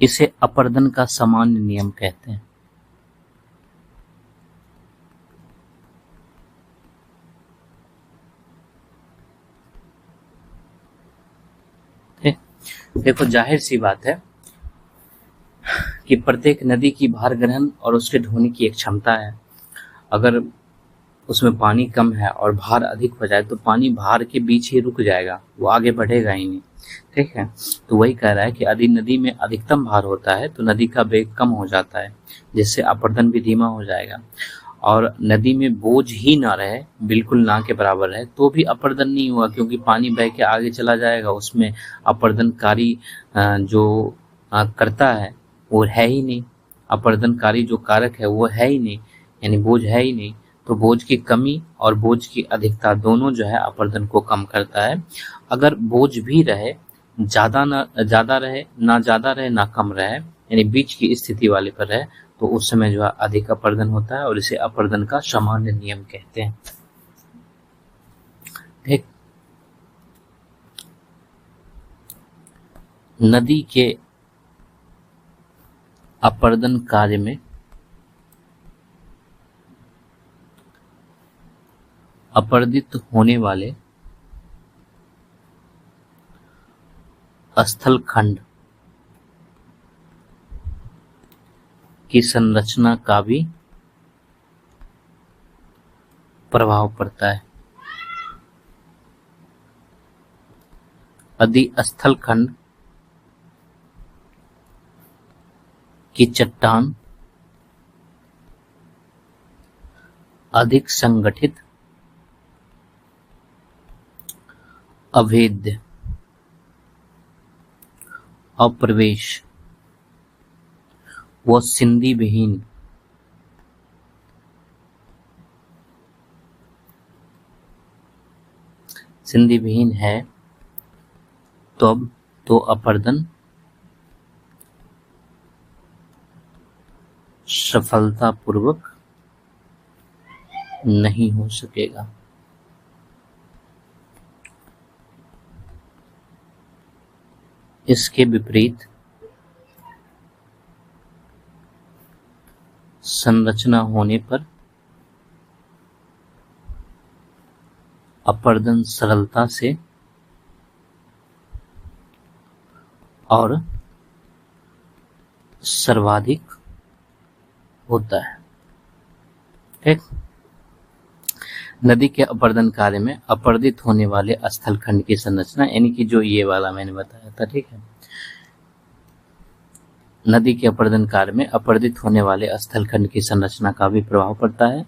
इसे अपरदन का सामान्य नियम कहते हैं। देखो, जाहिर सी बात है कि प्रत्येक नदी की भार ग्रहण और उसके ढोने की एक क्षमता है। अगर उसमें पानी कम है और भार अधिक हो जाए तो पानी भार के बीच ही रुक जाएगा, वो आगे बढ़ेगा ही नहीं, ठीक है। तो वही कह रहा है कि यदि नदी में अधिकतम भार होता है तो नदी का वेग कम हो जाता है, जिससे अपरदन भी धीमा हो जाएगा। और नदी में बोझ ही ना रहे, बिल्कुल ना के बराबर है, तो भी अपरदन नहीं हुआ, क्योंकि पानी बह के आगे चला जाएगा, उसमें अपरदनकारी जो करता है वो है ही नहीं, अपरदनकारी जो कारक है वो है ही नहीं, यानी बोझ है ही नहीं। तो बोझ की कमी और बोझ की अधिकता दोनों जो है अपरदन को कम करता है। अगर बोझ भी रहे, ज़्यादा रहे ना कम रहे, यानी बीच की स्थिति वाले पर रहे, तो उस समय जो है अधिक अपरदन होता है और इसे अपरदन का सामान्य नियम कहते हैं, ठीक। नदी के अपरदन कार्य में अपरदित होने वाले स्थल खंड की संरचना का भी प्रभाव पड़ता है। यदि स्थल खंड की चट्टान अधिक संगठित, अभेद्य, अप्रवेश व सिंदी विहीन है, तब तो अपरदन सफलतापूर्वक नहीं हो सकेगा। इसके विपरीत संरचना होने पर अपरदन सरलता से और सर्वाधिक होता है, ठीक। नदी के अपरदन कार्य में अपरदित होने वाले स्थल खंड की संरचना, यानी कि जो ये वाला मैंने बताया था, ठीक है, नदी के अपरदन कार्य में अपरदित होने वाले स्थलखंड की संरचना का भी प्रभाव पड़ता है।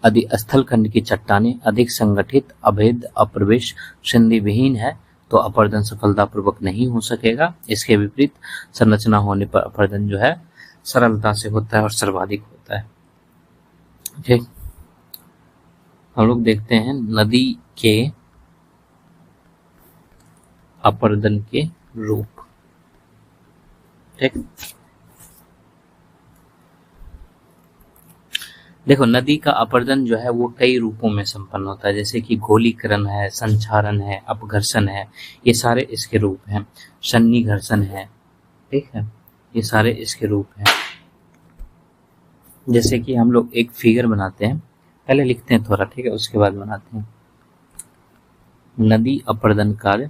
यदि स्थलखंड की चट्टानें अधिक संगठित, अभेद, अप्रवेश, संधि विहीन है तो अपरदन सफलतापूर्वक नहीं हो सकेगा। इसके विपरीत संरचना होने पर अपरदन जो है सरलता से होता है और सर्वाधिक होता है। ठीक, हम लोग देखते हैं नदी के अपरदन के रूप। ठीक, देखो नदी का अपरदन जो है वो कई रूपों में संपन्न होता है, जैसे कि गोलीकरण है, संचारण है, अपघर्षण है, ये सारे इसके रूप हैं। सन्निघर्षण है, ठीक है, ये सारे इसके रूप हैं। जैसे कि हम लोग एक फिगर बनाते हैं, पहले लिखते हैं थोड़ा, ठीक है, उसके बाद बनाते हैं। नदी अपरदन कार्य,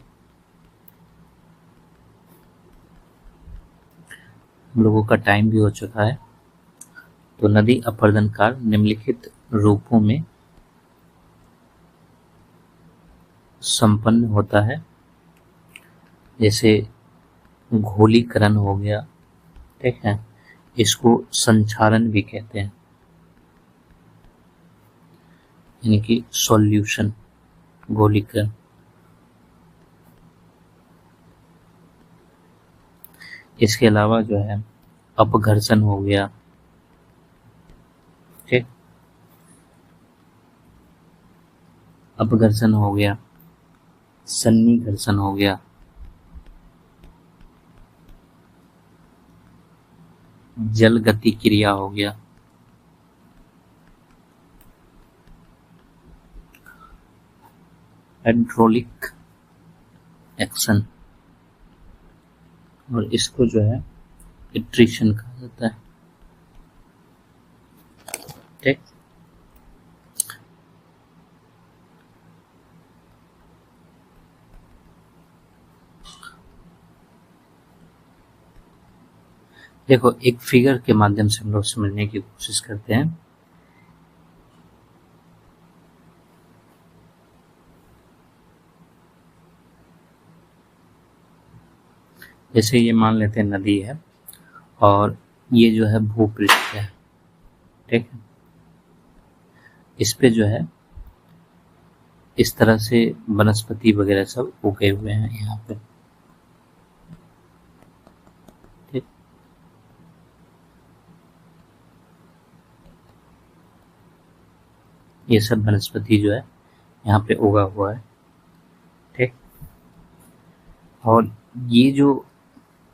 हम लोगों का टाइम भी हो चुका है, तो नदी अपरदन कार्य निम्नलिखित रूपों में संपन्न होता है। जैसे घोलीकरण हो गया, ठीक है, इसको संचारण भी कहते हैं, यानी कि सॉल्यूशन, घोलीकरण। इसके अलावा जो है अपघर्षण हो गया, ठीक, अपघर्षण हो गया, सन्निघर्षण हो गया, जल गति क्रिया हो गया, हाइड्रोलिक एक्शन, और इसको जो है इट्रीशन कहा जाता है। ठीक, देखो एक फिगर के माध्यम से हम लोग समझने की कोशिश करते हैं। जैसे ये मान लेते हैं नदी है और ये जो है भूपृष्ठ है, ठीक है, इस पे जो है इस तरह से वनस्पति वगैरह सब उगे हुए हैं यहाँ पे, ठीक, ये सब वनस्पति जो है यहाँ पे उगा हुआ है, ठीक, और ये जो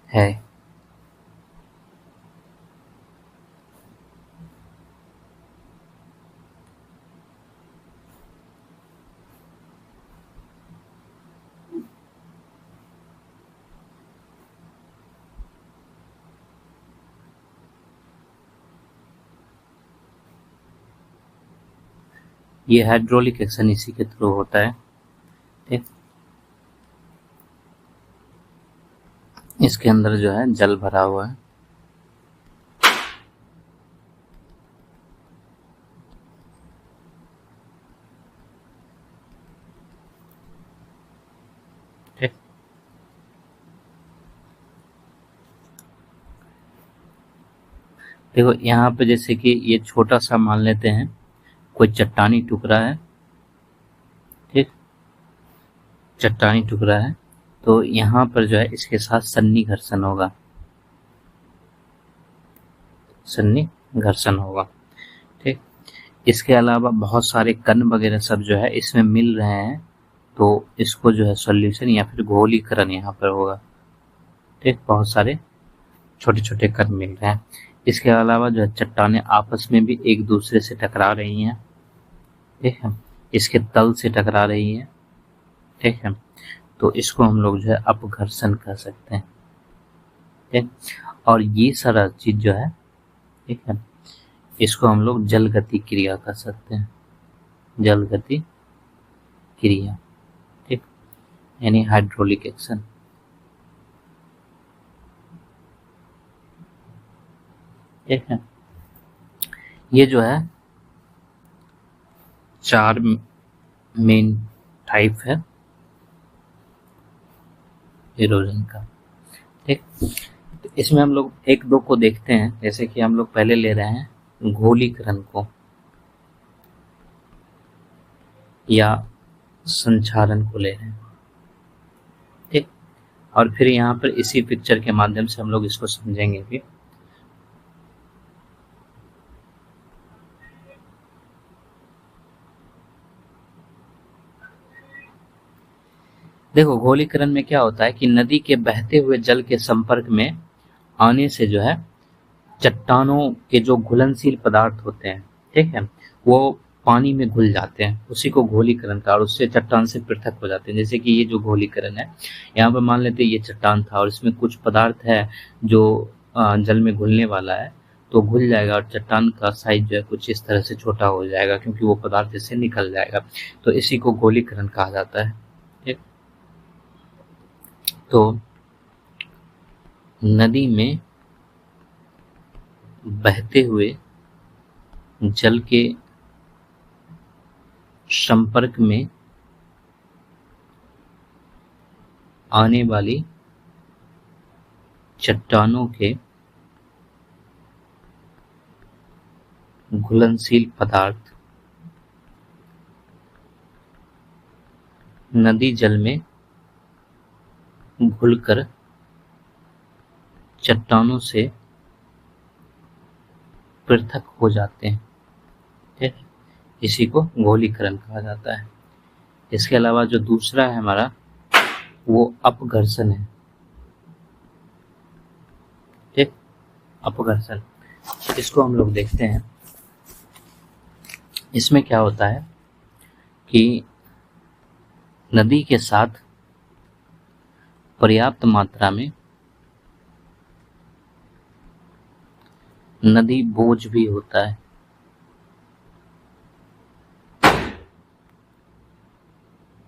है ये हाइड्रोलिक एक्शन इसी के थ्रू होता है, ठीक, इसके अंदर जो है जल भरा हुआ है, ठीक, देखो यहाँ पे जैसे कि ये छोटा सा मान लेते हैं कोई चट्टानी टुकड़ा है, ठीक, चट्टानी टुकड़ा है, तो यहाँ पर जो है इसके साथ सन्निघर्षण होगा, सन्निघर्षण होगा, ठीक। इसके अलावा बहुत सारे कण वगैरह सब जो है इसमें मिल रहे हैं, तो इसको जो है सॉल्यूशन या फिर घोलीकरण यहाँ पर होगा, ठीक, बहुत सारे छोटे छोटे कण मिल रहे हैं। इसके अलावा जो है चट्टानें आपस में भी एक दूसरे से टकरा रही हैं, ठीक है, इसके तल से टकरा रही हैं, ठीक है, तो इसको हम लोग जो है अपघर्षण कर सकते हैं, ठीक, और ये सारा चीज जो है, ठीक है, इसको हम लोग जल गति क्रिया कर सकते हैं, जल गति क्रिया, ठीक, यानी हाइड्रोलिक एक्शन, ठीक है। ये जो है 4 मेन टाइप है इरोजन का, ठीक। तो इसमें हम लोग एक दो को देखते हैं, जैसे कि हम लोग पहले ले रहे हैं घोलीकरण को या संचारण को ले रहे हैं, ठीक। और फिर यहाँ पर इसी पिक्चर के माध्यम से हम लोग इसको समझेंगे भी। देखो, घोलीकरण में क्या होता है कि नदी के बहते हुए जल के संपर्क में आने से जो है चट्टानों के जो घुलनशील पदार्थ होते हैं, ठीक है, वो पानी में घुल जाते हैं, उसी को घोलीकरण का, और उससे चट्टान से पृथक हो जाते हैं। जैसे कि ये जो घोलीकरण है, यहाँ पर मान लेते हैं ये चट्टान था और इसमें कुछ पदार्थ है जो जल में घुलने वाला है, तो घुल जाएगा और चट्टान का साइज जो है कुछ इस तरह से छोटा हो जाएगा, क्योंकि वो पदार्थ इससे निकल जाएगा, तो इसी को घोलीकरण कहा जाता है, ठीक। तो नदी में बहते हुए जल के संपर्क में आने वाली चट्टानों के घुलनशील पदार्थ नदी जल में घुलकर चट्टानों से पृथक हो जाते हैं, ठीक है, इसी को घोलीकरण कहा जाता है। इसके अलावा जो दूसरा है हमारा, वो अपघर्षण है, ठीक, अपघर्षण। इसको हम लोग देखते हैं। इसमें क्या होता है कि नदी के साथ पर्याप्त मात्रा में नदी बोझ भी होता है,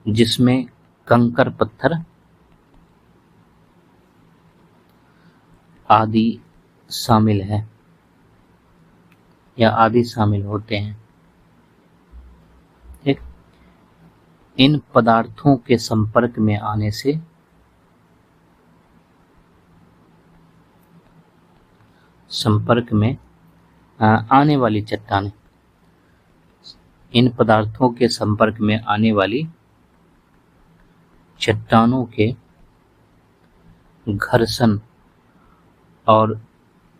जिसमें कंकर पत्थर आदि शामिल है या आदि शामिल होते हैं, ठीक। इन पदार्थों के संपर्क में आने से आने वाली चट्टानें, इन पदार्थों के संपर्क में आने वाली चट्टानों के घर्षण और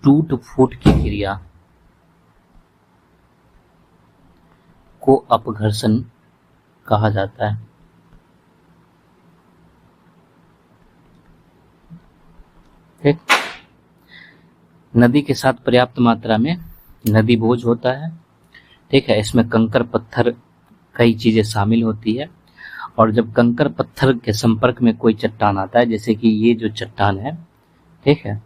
टूट फूट की क्रिया को अपघर्षण कहा जाता है, ठीक। नदी के साथ पर्याप्त मात्रा में नदी बोझ होता है, ठीक है। इसमें कंकर पत्थर कई चीजें शामिल होती है, और जब कंकर पत्थर के संपर्क में कोई चट्टान आता है, जैसे कि ये जो चट्टान है, ठीक है,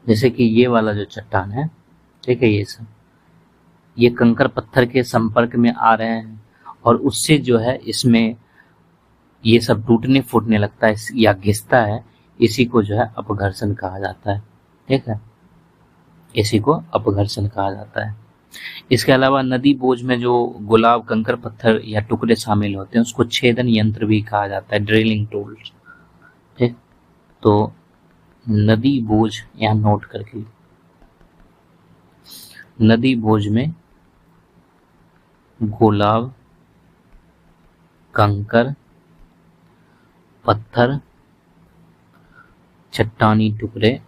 जैसे कि ये वाला जो चट्टान है, ठीक है, ये कंकर पत्थर के संपर्क में आ रहे हैं और उससे जो है इसमें ये सब टूटने फूटने लगता है या घिसता है, इसी को जो है अपघर्षण कहा जाता है, ठीक है, इसी को अपघर्षण कहा जाता है। इसके अलावा नदी बोझ में जो गुलाब, कंकर पत्थर या टुकड़े शामिल होते हैं, उसको छेदन यंत्र भी कहा जाता है, ड्रिलिंग टूल्स, ठीक। तो नदी बोझ यहाँ नोट करके, नदी बोझ में गुलाब, कंकर पत्थर, चट्टानी टुकड़े,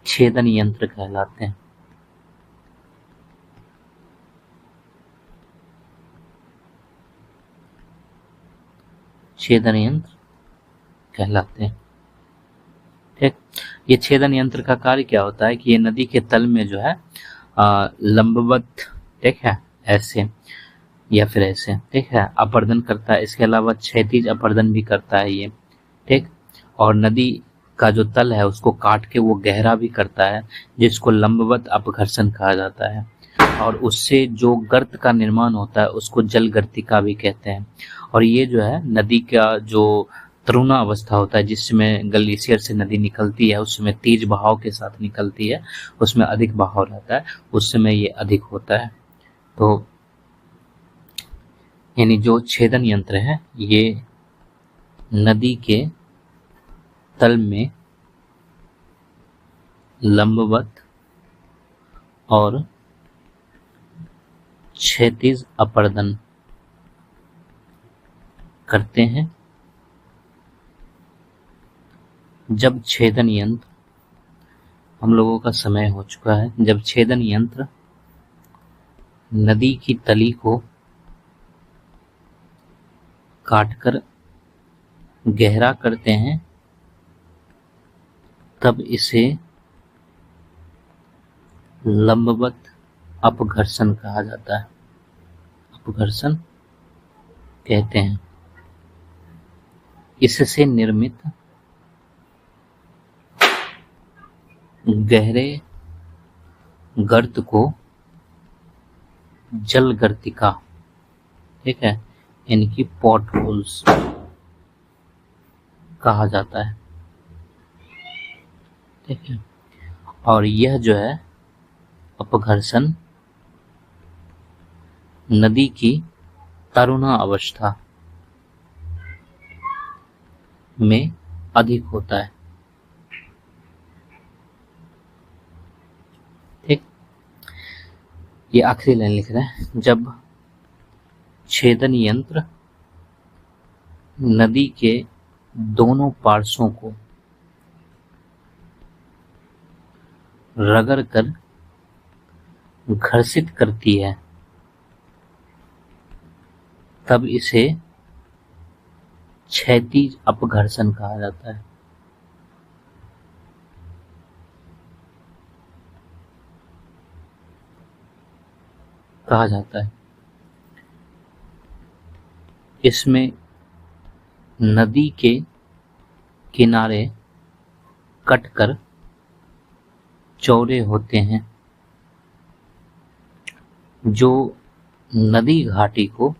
छेदन यंत्र कहलाते हैं, छेदन यंत्र कहलाते हैं, ठीक। ये छेदन यंत्र का कार्य क्या होता है कि ये नदी के तल में जो है लंबवत, ठीक है, ऐसे या फिर ऐसे, ठीक है, अपर्दन करता है। इसके अलावा क्षैतिज अपर्दन भी करता है ये, ठीक। और नदी का जो तल है उसको काट के वो गहरा भी करता है, जिसको लंबवत अपघर्षण कहा जाता है, और उससे जो गर्त का निर्माण होता है उसको जल गर्तिका भी कहते हैं। और ये जो है नदी का जो तरुणा अवस्था होता है, जिसमें ग्लेशियर से नदी निकलती है, उस समय तेज बहाव के साथ निकलती है, उसमें अधिक बहाव रहता है, उस समय ये अधिक होता है। तो यानी जो छेदन यंत्र है ये नदी के तल में लंबवत और क्षैतिज अपर्दन करते हैं। जब छेदन यंत्र, हम लोगों का समय हो चुका है, जब छेदन यंत्र नदी की तली को काटकर गहरा करते हैं तब इसे लंबवत अपघर्षण कहा जाता है, अपघर्षण कहते हैं। इससे निर्मित गहरे गर्त को जल गर्तिका, ठीक है, यानी कि पॉट होल्स कहा जाता है, ठीक है। और यह जो है अपघर्षण नदी की तरुणा अवस्था में अधिक होता है, ठीक। ये आखिरी लाइन लिख रहे हैं, जब छेदन यंत्र नदी के दोनों पार्श्वों को रगड़ कर घर्षित करती है तब इसे क्षैतिज अपघर्षण कहा जाता है। इसमें नदी के किनारे कटकर चौड़े होते हैं जो नदी घाटी को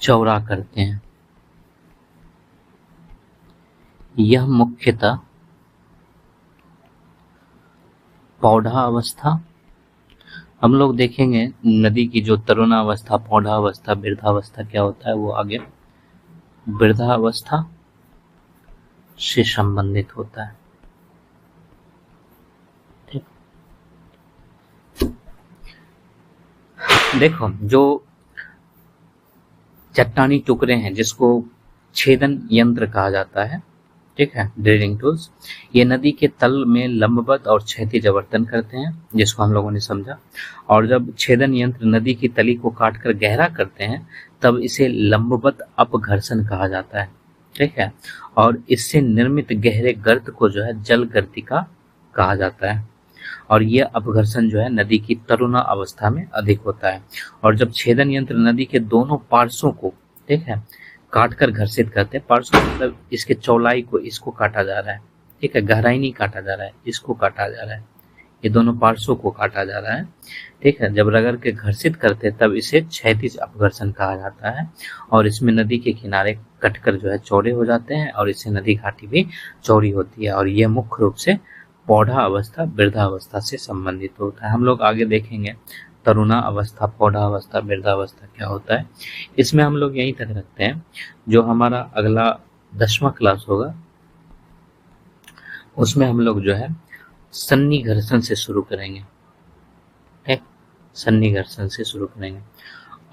चौड़ा करते हैं। यह मुख्यतः पौधा अवस्था, हम लोग देखेंगे नदी की जो तरुणा अवस्था, पौधा अवस्था, वृद्धावस्था क्या होता है वो आगे वृद्धावस्था से संबंधित होता है, ठीक। देखो जो चट्टानी टुकड़े हैं जिसको छेदन यंत्र कहा जाता है, ठीक है, ड्रिलिंग टूल्स, ये नदी के तल में लंबवत और क्षैतिज आवर्तन करते हैं, जिसको हम लोगों ने समझा। और जब छेदन यंत्र नदी की तली को काटकर गहरा करते हैं तब इसे लंबवत अपघर्षण कहा जाता है, ठीक है। और इससे निर्मित गहरे गर्त को जो है जल गर्तिका कहा जाता है। और यह अपघर्षण जो है नदी की तरुणा अवस्था में अधिक होता है। और जब छेदन यंत्र नदी के दोनों पार्श्वों को, ठीक है, काटकर घर्षित करते हैं, पार्श्व मतलब इसके चौड़ाई को, इसको काटा जा रहा है, ठीक है, गहराई नहीं काटा जा रहा है, इसको काटा जा रहा है, ये दोनों पार्श्वों को काटा जा रहा है, ठीक है। जब रगड़ के घर्षित करते हैं तब इसे क्षैतिज अपघर्षण कहा जाता है। और इसमें नदी के किनारे कटकर जो है चौड़े हो जाते हैं और इससे नदी घाटी भी चौड़ी होती है। और यह मुख्य रूप से पौधा अवस्था, वृद्धावस्था से संबंधित होता है। हम लोग आगे देखेंगे तरुणा अवस्था, पौधा अवस्था, वृद्धावस्था क्या होता है। इसमें हम लोग यहीं तक रखते हैं। जो हमारा अगला 10वां क्लास होगा उसमें हम लोग जो है सन्नी घर्षण से शुरू करेंगे, ठीक, सन्नी घर्षण से शुरू करेंगे।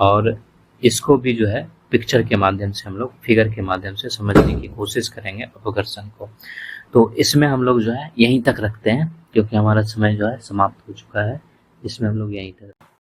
और इसको भी जो है पिक्चर के माध्यम से, हम लोग फिगर के माध्यम से समझने की कोशिश करेंगे अपघर्षण को। तो इसमें हम लोग जो है यहीं तक रखते हैं क्योंकि हमारा समय जो है समाप्त हो चुका है। इसमें हम लोग यहीं तक